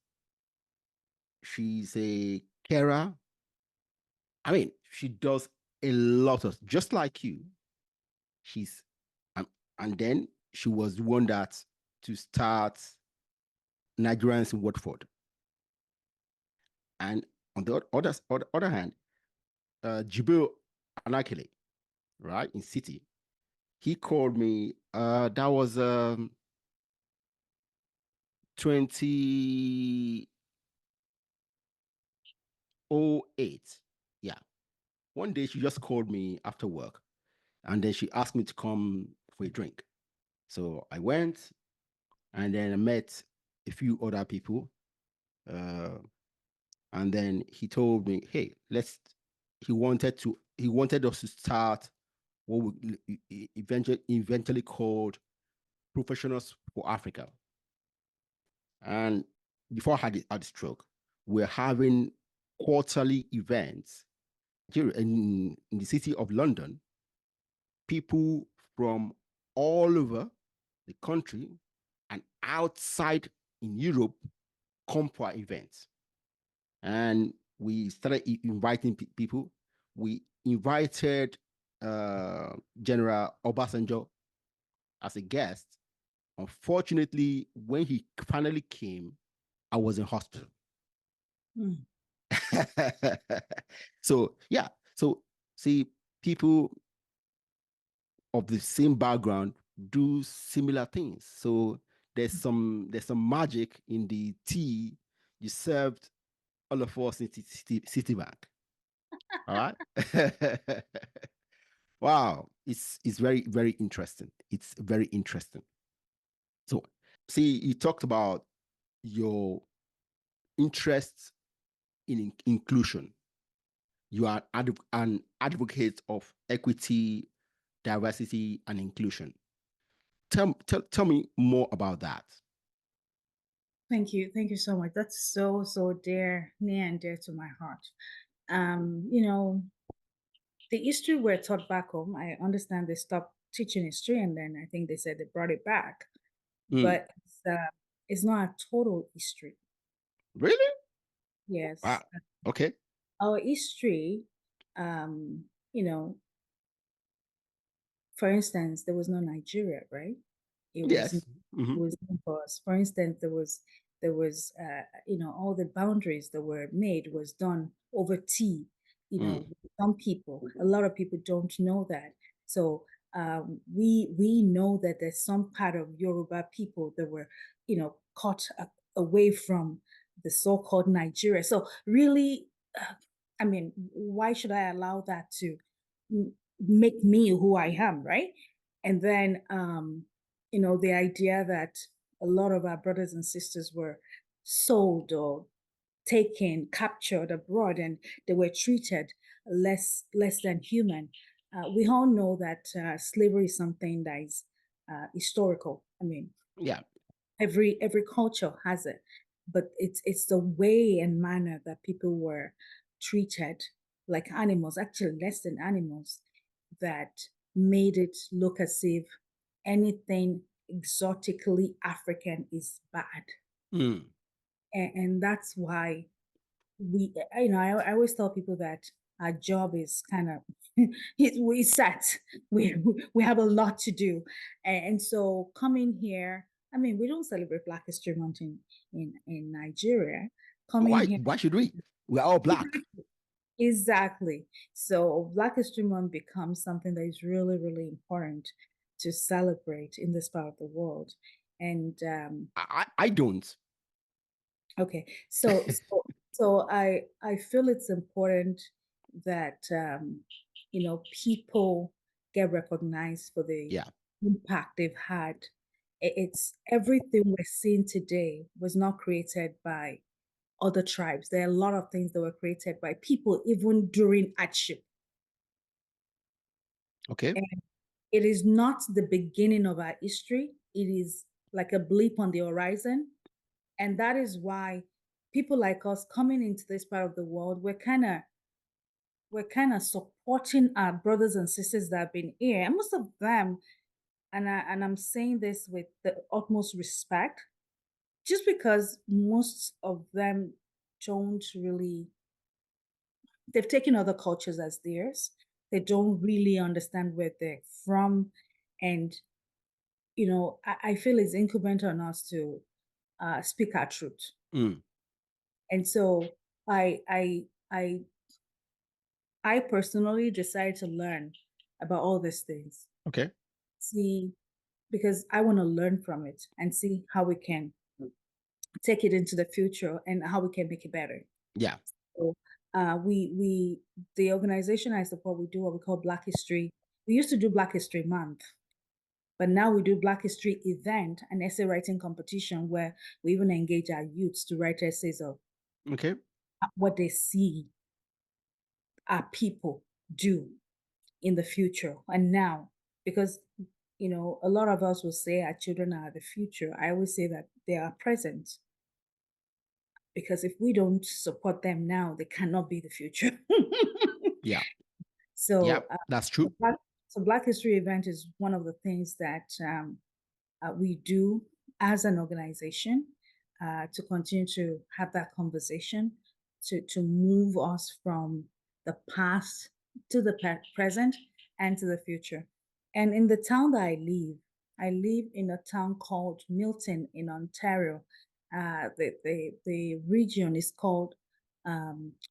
She's a carer. I mean, she does a lot of, just like you. She's, um, and then she was the one that to start Nigerians in Watford. And on the other hand, Jibril Anakile, right, in City, he called me. That was 2008. Yeah. One day she just called me after work and then she asked me to come for a drink. So I went and then I met a few other people. Uh, and then he told me, hey, he wanted us to start what we eventually called Professionals for Africa. And before I had the stroke, we're having quarterly events here in the city of London. People from all over the country and outside in Europe come for our events. And we started inviting people. We invited General Obasanjo as a guest. Unfortunately, when he finally came, I was in hospital. Mm. So yeah, so see, people of the same background do similar things. So there's some magic in the tea you served all of us in Citibank. All right. Wow, it's very very interesting. It's very interesting. So see, you talked about your interests in inclusion. You are an advocate of equity, diversity, and inclusion. Tell me more about that. Thank you. Thank you so much. That's so, so near and dear to my heart. You know, the history we're taught back home, I understand they stopped teaching history and then I think they said they brought it back, Mm, but it's not a total history. really? Yes. Wow. Okay. Our history, um, you know, for instance, there was no Nigeria, right? It was Yes. it Hmm. was new for us. For instance, all the boundaries that were made was done over tea. Mm, Some people, a lot of people don't know that. So we know that there's some part of Yoruba people that were, caught away from the so-called Nigeria. So really, I mean, why should I allow that to make me who I am, right? And then, the idea that a lot of our brothers and sisters were sold or taken, captured abroad, and they were treated less than human. We all know that slavery is something that is historical. I mean, yeah. every culture has it, but it's the way and manner that people were treated like animals, actually less than animals, that made it look as if anything exotically African is bad. Mm, And that's why I always tell people that our job is kind of we set. We we have a lot to do. And so coming here, I mean, we don't celebrate Black History Month in Nigeria. Coming here, why should we? We're all black. exactly. So Black History Month becomes something that is really, really important to celebrate in this part of the world. And I don't. okay, so I feel it's important that people get recognized for the Yeah. impact they've had. It's everything we're seeing today was not created by other tribes. There are a lot of things that were created by people even during hardship. Okay. It is not the beginning of our history. It is like a blip on the horizon. And that is why people like us coming into this part of the world, we're kind of supporting our brothers and sisters that have been here. And most of them, and I'm saying this with the utmost respect, just because most of them don't really, they've taken other cultures as theirs. They don't really understand where they're from. And, I feel it's incumbent on us to speak our truth. Mm. And so I, I, I, I personally decided to learn about all these things. Okay. See, because I want to learn from it and see how we can take it into the future and how we can make it better. Yeah. So the organization I support, we do what we call Black History. We used to do Black History Month, but now we do Black History event, an essay writing competition where we even engage our youths to write essays of Okay. what they see our people do in the future and now. Because a lot of us will say our children are the future. I always say that they are present, because if we don't support them now, they cannot be the future. Yeah. Yeah. So, That's the true. Black History event is one of the things that we do as an organization to continue to have that conversation, to move us from the past to the present and to the future. And in the town that I live in a town called Milton in Ontario. The region is called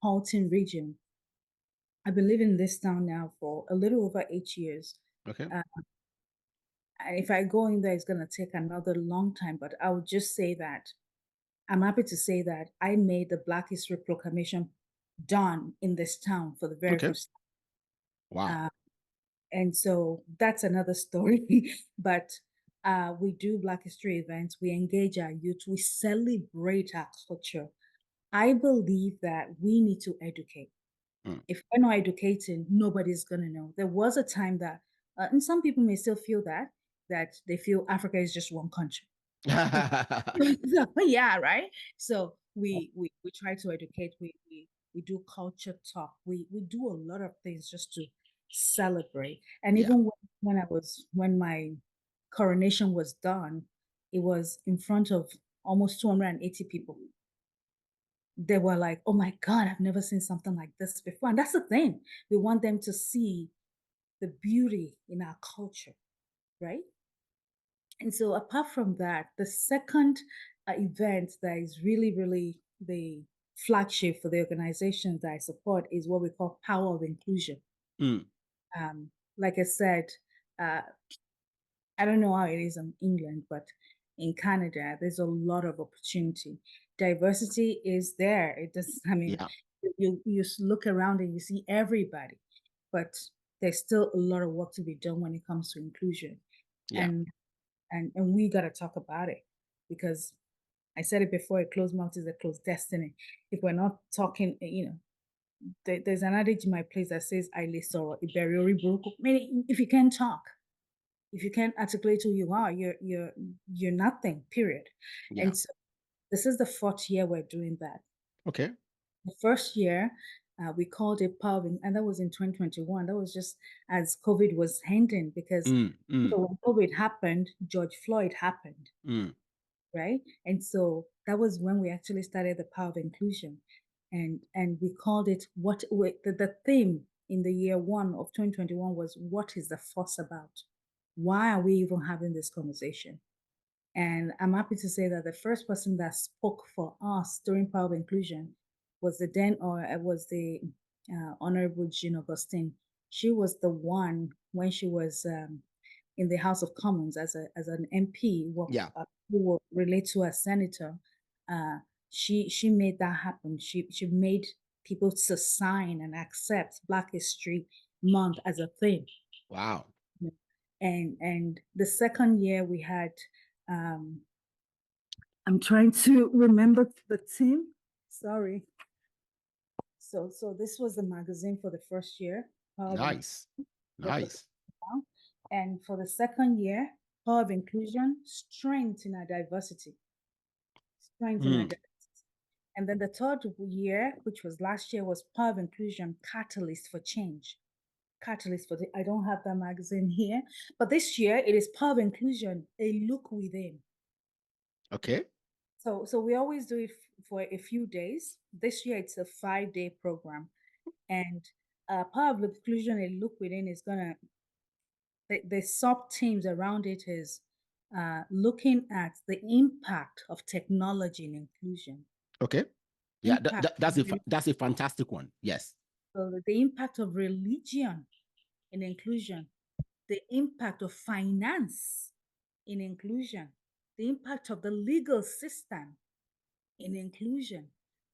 Halton Region. I've been living in this town now for a little over 8 years. Okay. Uh, and if I go in there, it's going to take another long time. But I would just say that I'm happy to say that I made the Black History Proclamation done in this town for the very Okay. first Wow. time. And so that's another story. But we do Black History events, we engage our youth, we celebrate our culture. I believe that we need to educate. Mm. If we're not educating, nobody's going to know. There was a time that, and some people may still feel that they feel Africa is just one country. Yeah, right. So we try to educate. We do culture talk. We do a lot of things just to celebrate. And Yeah. even when my coronation was done, it was in front of almost 280 people. They were like, "Oh my God, I've never seen something like this before." And that's the thing. We want them to see the beauty in our culture, right? And so, apart from that, the second event that is really, really the flagship for the organizations that I support is what we call Power of Inclusion. Mm. Like I said, uh, I don't know how it is in England, but in Canada, there's a lot of opportunity. Diversity is there. It does. I mean, Yeah. you look around and you see everybody, but there's still a lot of work to be done when it comes to inclusion, Yeah. and and we got to talk about it, because I said it before: a closed mouth is a closed destiny. If we're not talking, there's an adage in my place that says "I soro iberiori buruku," meaning if you can't talk, if you can't articulate who you are, you're nothing. Period. Yeah. And so this is the fourth year we're doing that. Okay. The first year, we called it Power, and that was in 2021. That was just as COVID was ending, because Mm. Mm. when COVID happened, George Floyd happened, Mm. right? And so that was when we actually started the Power of Inclusion, and we called it the theme in the year one of 2021 was, what is the fuss about? Why are we even having this conversation? And I'm happy to say that the first person that spoke for us during Power of Inclusion was the Honorable Jean Augustine. She was the one, when she was in the House of Commons as an MP, what Yeah. who will relate to a senator. Uh, she made that happen. She made people to sign and accept Black History Month as a thing. Wow. And the second year we had, um, I'm trying to remember the team. Sorry. So this was the magazine for the first year. Nice. The Nice. And for the second year, power of inclusion, strength in our diversity. Strength in our diversity. And then the third year, which was last year, was power of inclusion, catalyst for change. Catalyst for the, I don't have that magazine here, but this year it is power of inclusion, a look within. Okay. So we always do it for a few days. This year it's a 5-day program, and power of inclusion, a look within, is gonna, the sub themes around it is looking at the impact of technology in inclusion. Okay. Yeah, Impact that's a fantastic one. Yes. so the impact of religion in inclusion, the impact of finance in inclusion, the impact of the legal system in inclusion,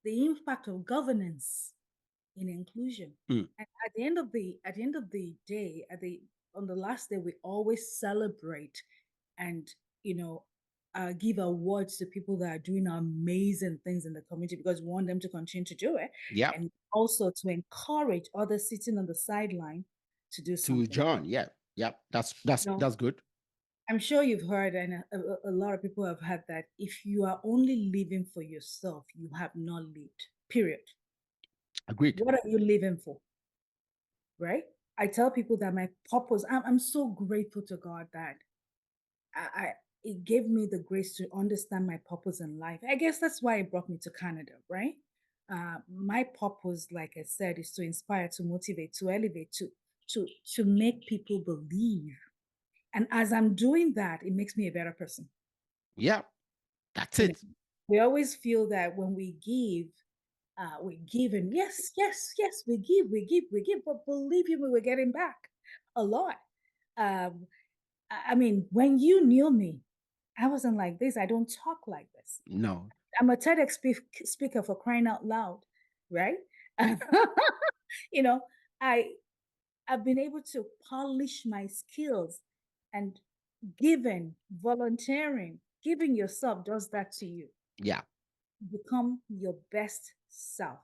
the impact of governance in inclusion. And at the end of the day, on the last day, we always celebrate and give awards to people that are doing amazing things in the community, because we want them to continue to do it. Yeah. And also to encourage others sitting on the sideline to do To something. John. Yeah. Yeah. That's good. I'm sure you've heard, and a lot of people have had that. If you are only living for yourself, you have not lived, period. Agreed. What are you living for? Right? I tell people that my purpose, I'm so grateful to God that I it gave me the grace to understand my purpose in life. I guess that's why it brought me to Canada, right? My purpose, like I said, is to inspire, to motivate, to elevate, to make people believe. And as I'm doing that, it makes me a better person. Yeah. That's You know, it. we always feel that when we give, we're giving. Yes, yes, yes, we give, we give, we give. But believe me, we're getting back a lot. Um, I mean, when you knew me, I wasn't like this. I don't talk like this. No. I'm a TEDx speaker, for crying out loud, right? you know, I I've been able to polish my skills, and giving, volunteering, giving yourself does that to you. Yeah. Become your best self.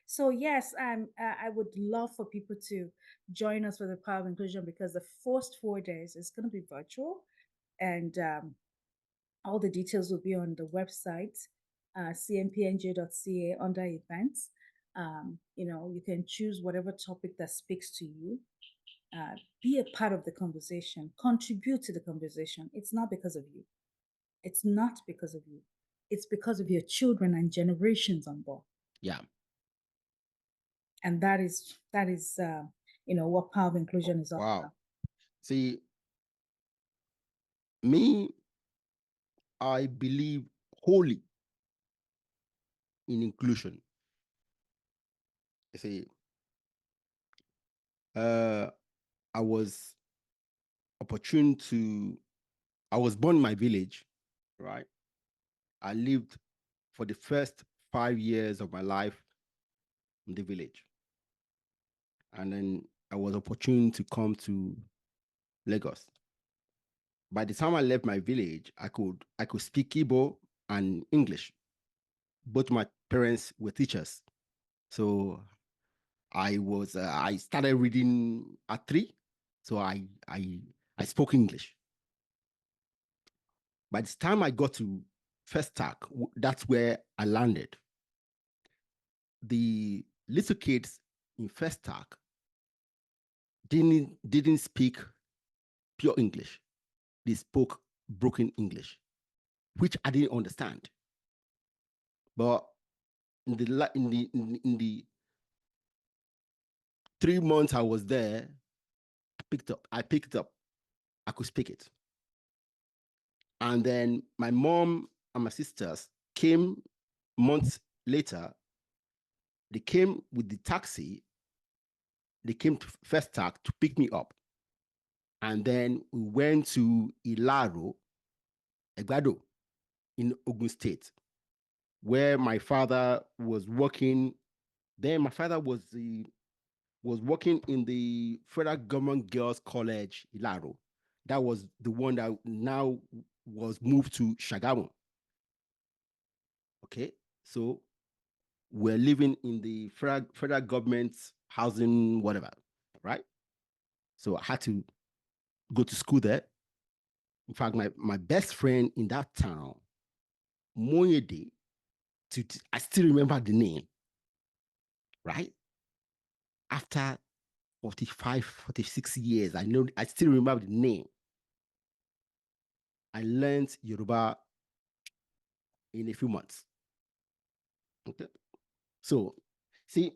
So yes, I would love for people to join us for the power of inclusion, because the first 4 days is going to be virtual, and all the details will be on the website, cmpnj.ca, under events. You can choose whatever topic that speaks to you. Be a part of the conversation, contribute to the conversation. It's not because of you. It's not because of you. It's because of your children and generations on board. Yeah. And that is what power of inclusion is all Wow. about. See, me, I believe wholly in inclusion. You see, uh, I was opportune to, I was born in my village, right? I lived for the first 5 years of my life in the village. And then I was opportune to come to Lagos. By the time I left my village, I could speak Igbo and English. Both my parents were teachers. So I started reading at 3. So I spoke English. By the time I got to first tack, that's where I landed. The little kids in first tack didn't speak pure English. They spoke broken English, which I didn't understand. But in the 3 months I was there, I picked up. I could speak it. And then my mom and my sisters came months later. They came with the taxi. They came to First Tac to pick me up. And then we went to Ilaro, Egbado, in Ogun State, where my father was working. Then my father was working in the Federal Government Girls College, Ilaro. That was the one that now was moved to Shagamu. Okay, so we're living in the federal government housing, whatever, right? So I had to go to school there. In fact, my best friend in that town, Moyede, I still remember the name, right? After 45, 46 years, I still remember the name. I learned Yoruba in a few months. Okay. So, see,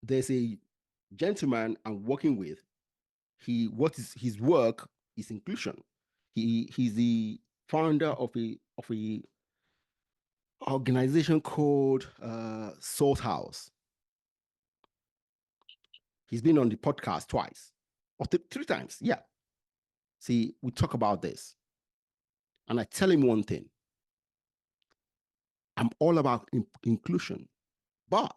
there's a gentleman I'm working with. What is his work is inclusion. He's the founder of a organization called Salt House. He's been on the podcast twice or three times. Yeah. See, we talk about this. And I tell him one thing. I'm all about inclusion. But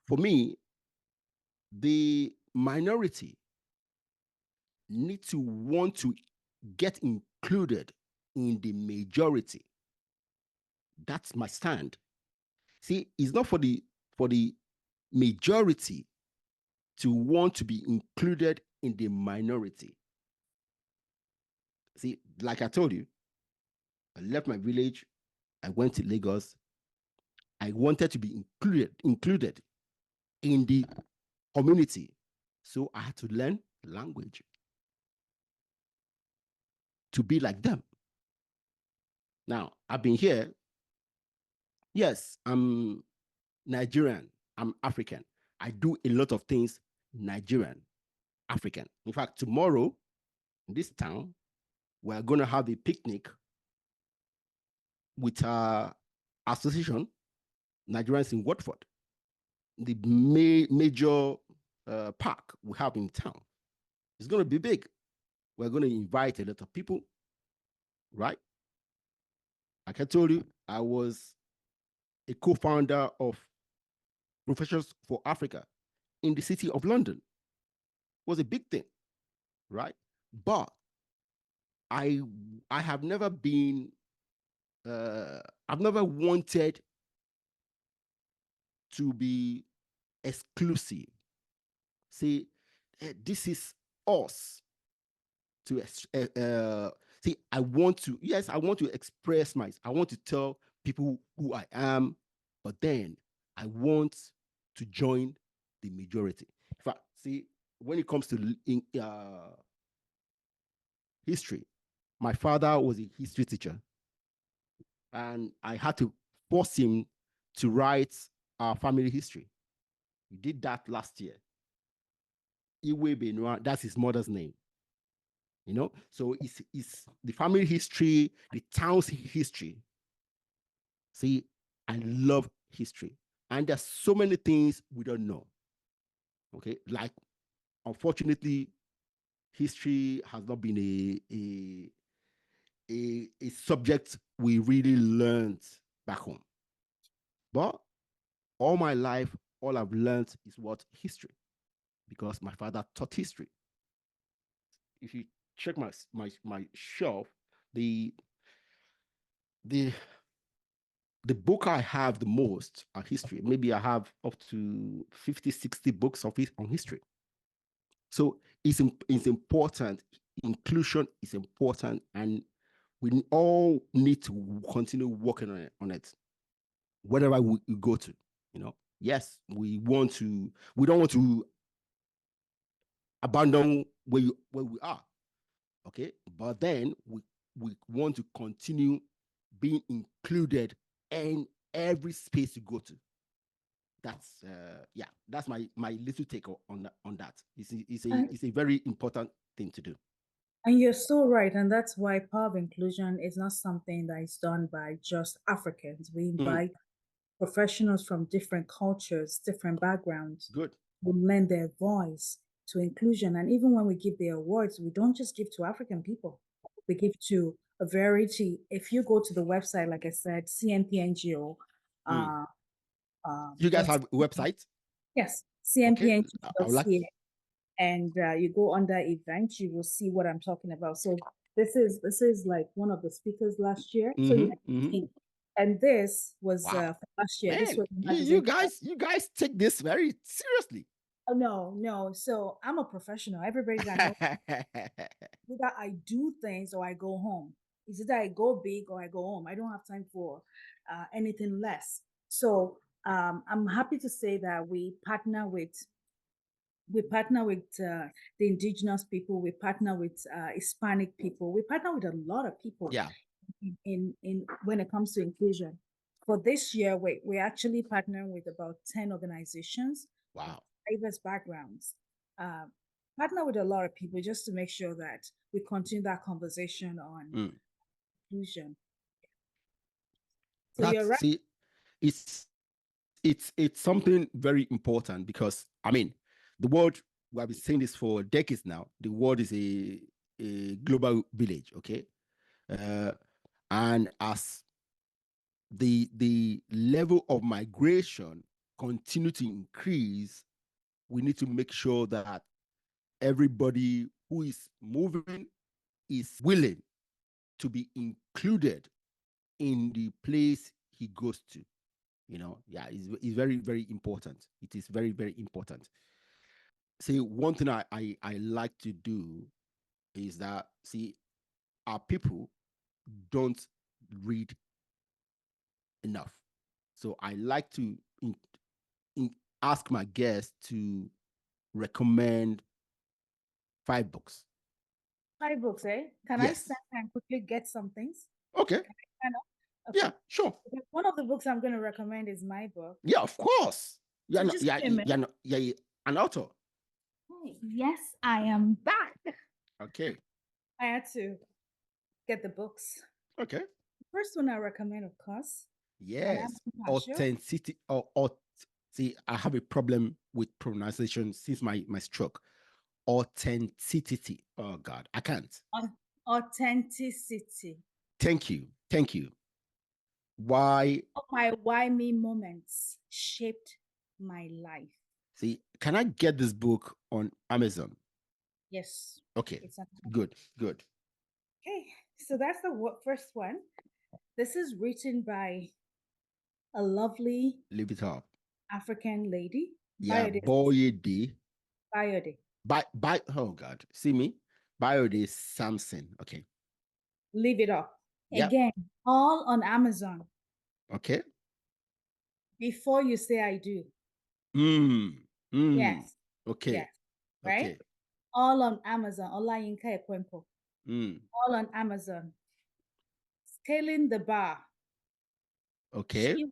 for me, the minority need to want to get included in the majority. That's my stand. See, it's not for the majority to want to be included in the minority. See, like I told you, I left my village, I went to Lagos. I wanted to be included in the community. So I had to learn language to be like them. Now, I've been here. Yes, I'm Nigerian. I'm African. I do a lot of things Nigerian, African. In fact, tomorrow in this town, we're going to have a picnic with our association, Nigerians in Watford, the major park we have in town. It's going to be big. We're going to invite a lot of people, right? Like I told you, I was a co-founder of Professionals for Africa in the city of London. It was a big thing, right? But I have never been, I've never wanted to be exclusive. See, this is us. See, I want to express myself. I want to tell people who I am, but then I want to join the majority. In fact, see, when it comes to history, my father was a history teacher, and I had to force him to write our family history. He did that last year. Iwe Benoit, that's his mother's name. You know, so it's the family history, the town's history. See, I love history, and there's so many things we don't know. Okay, like unfortunately, history has not been a subject we really learned back home. But all my life, all I've learned is what history, because my father taught history. If you check my shelf, the book I have the most are history. Maybe I have up to 50, 60 books of it on history. So it's important. Inclusion is important, and we all need to continue working on it, wherever we go to. You know, yes, we don't want to abandon where we are. Okay, but then we want to continue being included in every space you go to. That's that's my little take on that. It's a very important thing to do. And you're so right. And that's why power of inclusion is not something that is done by just Africans. We invite professionals from different cultures, different backgrounds, Good. who lend their voice to inclusion. And even when we give the awards, we don't just give to African people, we give to a variety. If you go to the website, like I said, CNPNGO, you guys have a website? Yes, Okay. cnpng.ca. And you go under events, you will see what I'm talking about. So this is like one of the speakers last year. So you can see, and this was wow. last year. Man, This was you guys take this very seriously. Oh, no. So I'm a professional. Everybody that knows either I do things or I go home. It's either I go big or I go home. I don't have time for anything less. So I'm happy to say that we partner with the indigenous people. We partner with Hispanic people. We partner with a lot of people Yeah. in when it comes to inclusion. For this year, we actually partnering with about 10 organizations of Wow. diverse backgrounds. Uh, Partner with a lot of people just to make sure that we continue that conversation on Mm. inclusion. So you're That's right. see, it's something very important because I mean, the world, we have been saying this for decades now. The world is a global village, okay? Uh, and as the level of migration continue to increase, we need to make sure that everybody who is moving is willing to be included in the place he goes to. Yeah, it's very, very important. It is very, very important. See, one thing I like to do is that, see, our people don't read enough. So I like to in, ask my guests to recommend 5 books. 5 books, eh? Can I Yes. stand and quickly get some things? Okay. Can I stand up? Yeah, Okay. sure. One of the books I'm going to recommend is my book. Yeah, of course. So just give me a minute. You're an author. Yes, I am back. Okay. I had to get the books. Okay. First one I recommend, of course, and I'm Yes. not sure. Authenticity or see, I have a problem with pronunciation since my stroke. Authenticity. Oh God, I can't. Authenticity. Thank you. Thank you. Why? All my why me moments shaped my life. See, can I get this book on Amazon? Yes, Okay. it's a Good. Good. okay. So that's the first one. This is written by a lovely Leave it up. African lady, Yeah, Biode. boy D. Biode. By oh God. See me? Biode Samson. Okay. Leave it up. Yep. Again, all on Amazon. Okay. Before you say I do. Mm. Mm. Yes, Okay. yes, right? Okay. All on Amazon. Olayinka Ekwempo. Mm. All on Amazon. Scaling the bar. Okay. She,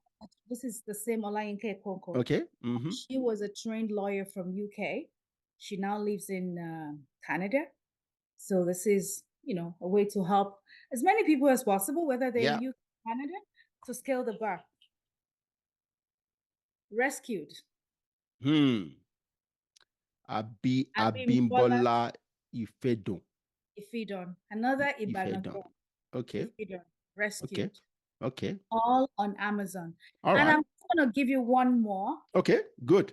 this is the same Olayinka Ekwempo. Okay. Mm-hmm. She was a trained lawyer from UK. She now lives in Canada. So this is, a way to help as many people as possible, whether they're in Yeah. UK or Canada, to scale the bar. Rescued. Hmm. Abimbola Abimbola Ifedon. Ifidon. Another Ifedon. Ibanodon Okay. Ifidon. Okay. Rescued. Okay. All on Amazon. All And right. I'm going to give you one more. Okay. Good.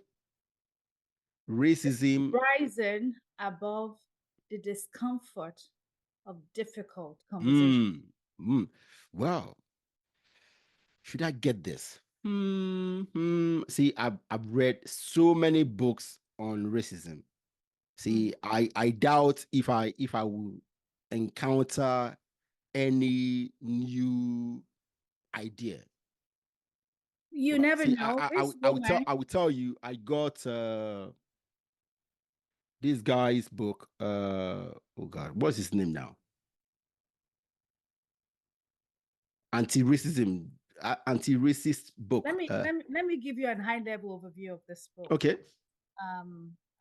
Racism. Rising above the discomfort of difficult conversation. Hmm. Hmm. Well, should I get this? See, I've read so many books on racism. See, I doubt if I will encounter any new idea. You But never see, know. This I woman, will tell you, I got this guy's book. Oh God, what's his name now? Anti-racism, anti-racist book. let me give you a high level overview of this book. Okay.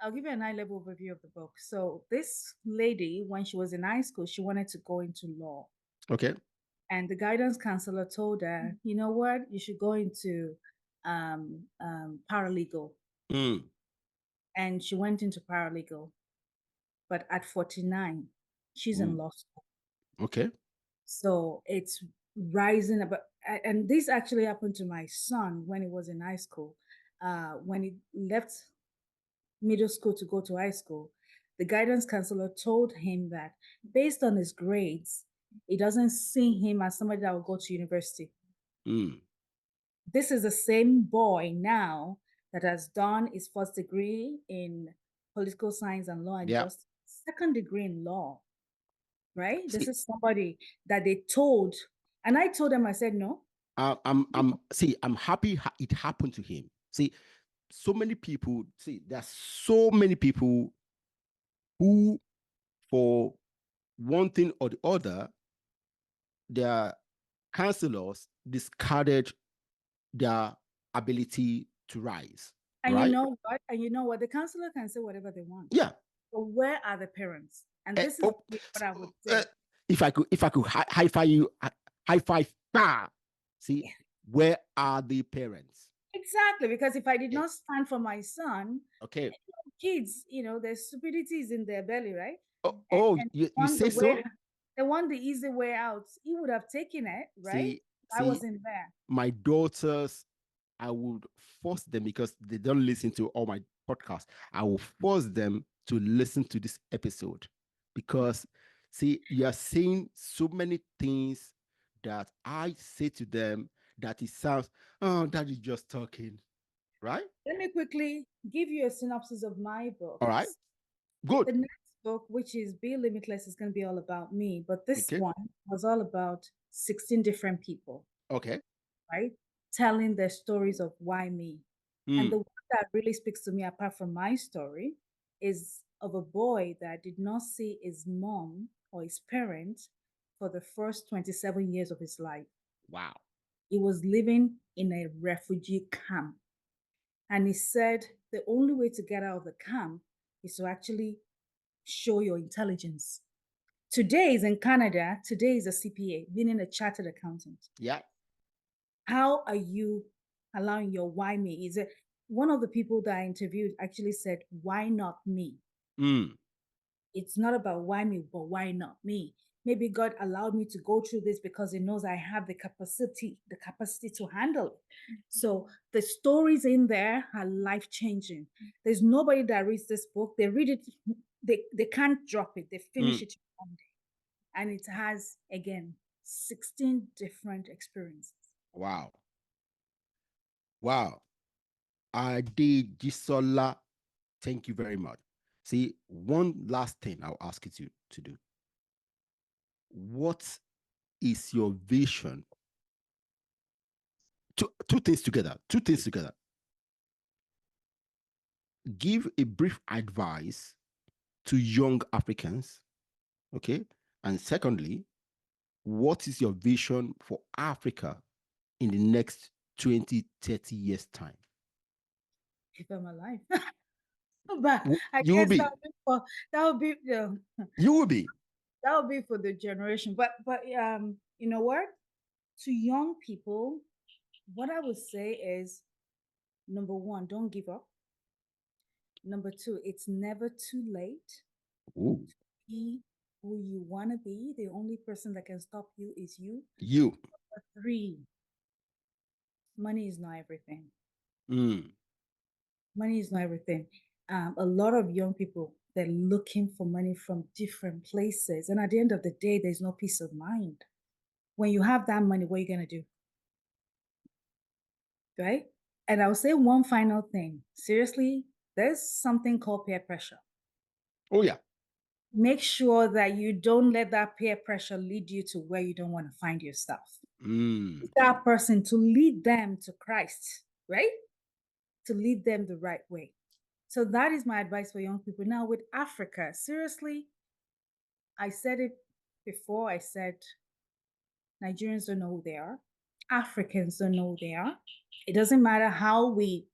I'll give you a high level overview of the book. So this lady, when she was in high school, she wanted to go into law. Okay. And the guidance counselor told her, you know what, you should go into paralegal. Mm. And she went into paralegal. But at 49, she's in law school. Okay. So it's rising. And this actually happened to my son when he was in high school. When he left middle school to go to high school, the guidance counselor told him that based on his grades, it doesn't see him as somebody that will go to university. Mm. This is the same boy now that has done his first degree in political science and law and Yeah. justice, second degree in law, right? This See, is somebody that they told, and I told them, I said, no. I'm happy it happened to him. See, so many people, there's so many people who, for one thing or the other, their counselors discarded their ability to rise. And you Right? know what? And you know what? The counselor can say whatever they want. Yeah. But where are the parents? And this is Oh, what I would say. if I could high five you, high five. See, where are the parents? Exactly, because if I did not stand for my son, okay, kids, there's stupidities in their belly, right? And you say so? they want the easy way out. He would have taken it, right? I wasn't there. My daughters, I would force them, because they don't listen to all my podcasts. I will force them to listen to this episode, because you are saying so many things that I say to them that it sounds, oh, that is just talking, right? Let me quickly give you a synopsis of my books. All right, good. The next book, which is Be Limitless, is going to be all about me, but this Okay. one was all about 16 different people. Okay. Right? Telling their stories of why me. And the one that really speaks to me, apart from my story, is of a boy that did not see his mom or his parents for the first 27 years of his life. Wow. He was living in a refugee camp. And he said the only way to get out of the camp is to actually show your intelligence. Today is in Canada. Today is a CPA, meaning a chartered accountant. Yeah. How are you allowing your why me? Is it one of the people that I interviewed actually said, why not me? It's not about why me, but why not me? Maybe God allowed me to go through this because he knows I have the capacity to handle it. So the stories in there are life-changing. There's nobody that reads this book. They read it, they can't drop it. They finish it one day. And it has, again, 16 different experiences. Wow. Wow. Adejisola, thank you very much. See, one last thing I'll ask you to do. What is your vision? Two things together. Give a brief advice to young Africans. Okay. And secondly, what is your vision for Africa in the next 20, 30 years' time? If I'm alive. But I you will guess be. that would be You will be. That would be for the generation. But you know what? To young people, what I would say is, number one, don't give up. Number two, it's never too late to be who you want to be. The only person that can stop you is you. Number three, money is not everything. Money is not everything. A lot of young people, they're looking for money from different places. And at the end of the day, there's no peace of mind. When you have that money, what are you going to do? Right? And I'll say one final thing. Seriously, there's something called peer pressure. Oh, yeah. Make sure that you don't let that peer pressure lead you to where you don't want to find yourself. That person to lead them to Christ, right? To lead them the right way. So that is my advice for young people. Now with Africa, seriously, I said it before. I said Nigerians don't know who they are. Africans don't know who they are. It doesn't matter how we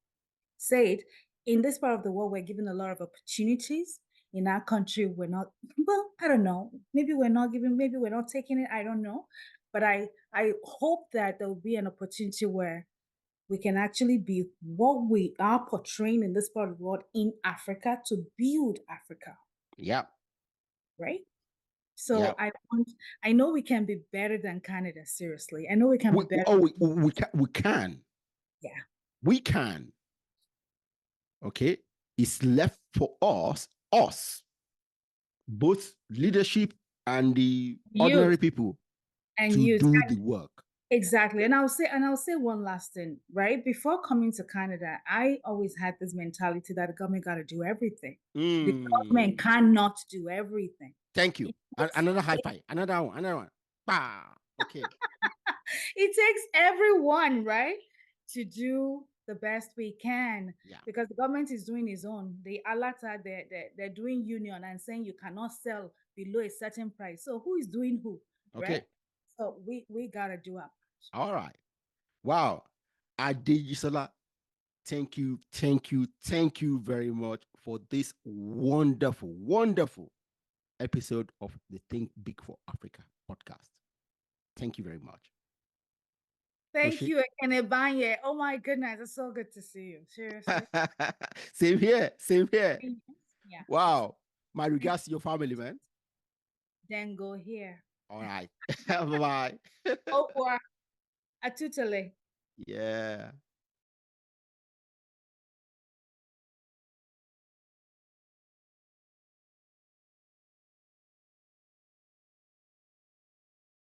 say it. In this part of the world, we're given a lot of opportunities. In our country, we're not, well, I don't know. Maybe we're not giving, maybe we're not taking it. I don't know. But I hope that there will be an opportunity where we can actually be what we are portraying in this part of the world in Africa to build Africa. Yeah. Right? So I know we can be better than Canada, seriously. I know we can be better. Oh, we can. Yeah. We can. Okay. It's left for us, both leadership and the ordinary people, and to do the work. Exactly. And I'll say one last thing, right? Before coming to Canada, I always had this mentality that the government got to do everything. The government Mm. cannot do everything. Thank you. It takes, Another high five. Another one. Another one. Bah. Okay. it takes everyone, right, to do the best we can Yeah. because the government is doing its own. The alata, they're doing union and saying you cannot sell below a certain price. So who is doing who, right? Okay. So we gotta do our part. All right. Wow. Adejisola, thank you very much for this wonderful, wonderful episode of the Think Big for Africa podcast. Thank you very much. Thank Oshé. you, Ekenebanye. Oh my goodness, it's so good to see you. Seriously. Same here. Same here. Yeah. Wow. My regards to your family, man. Then go here. All right. Bye bye. Oh, atutele. Yeah.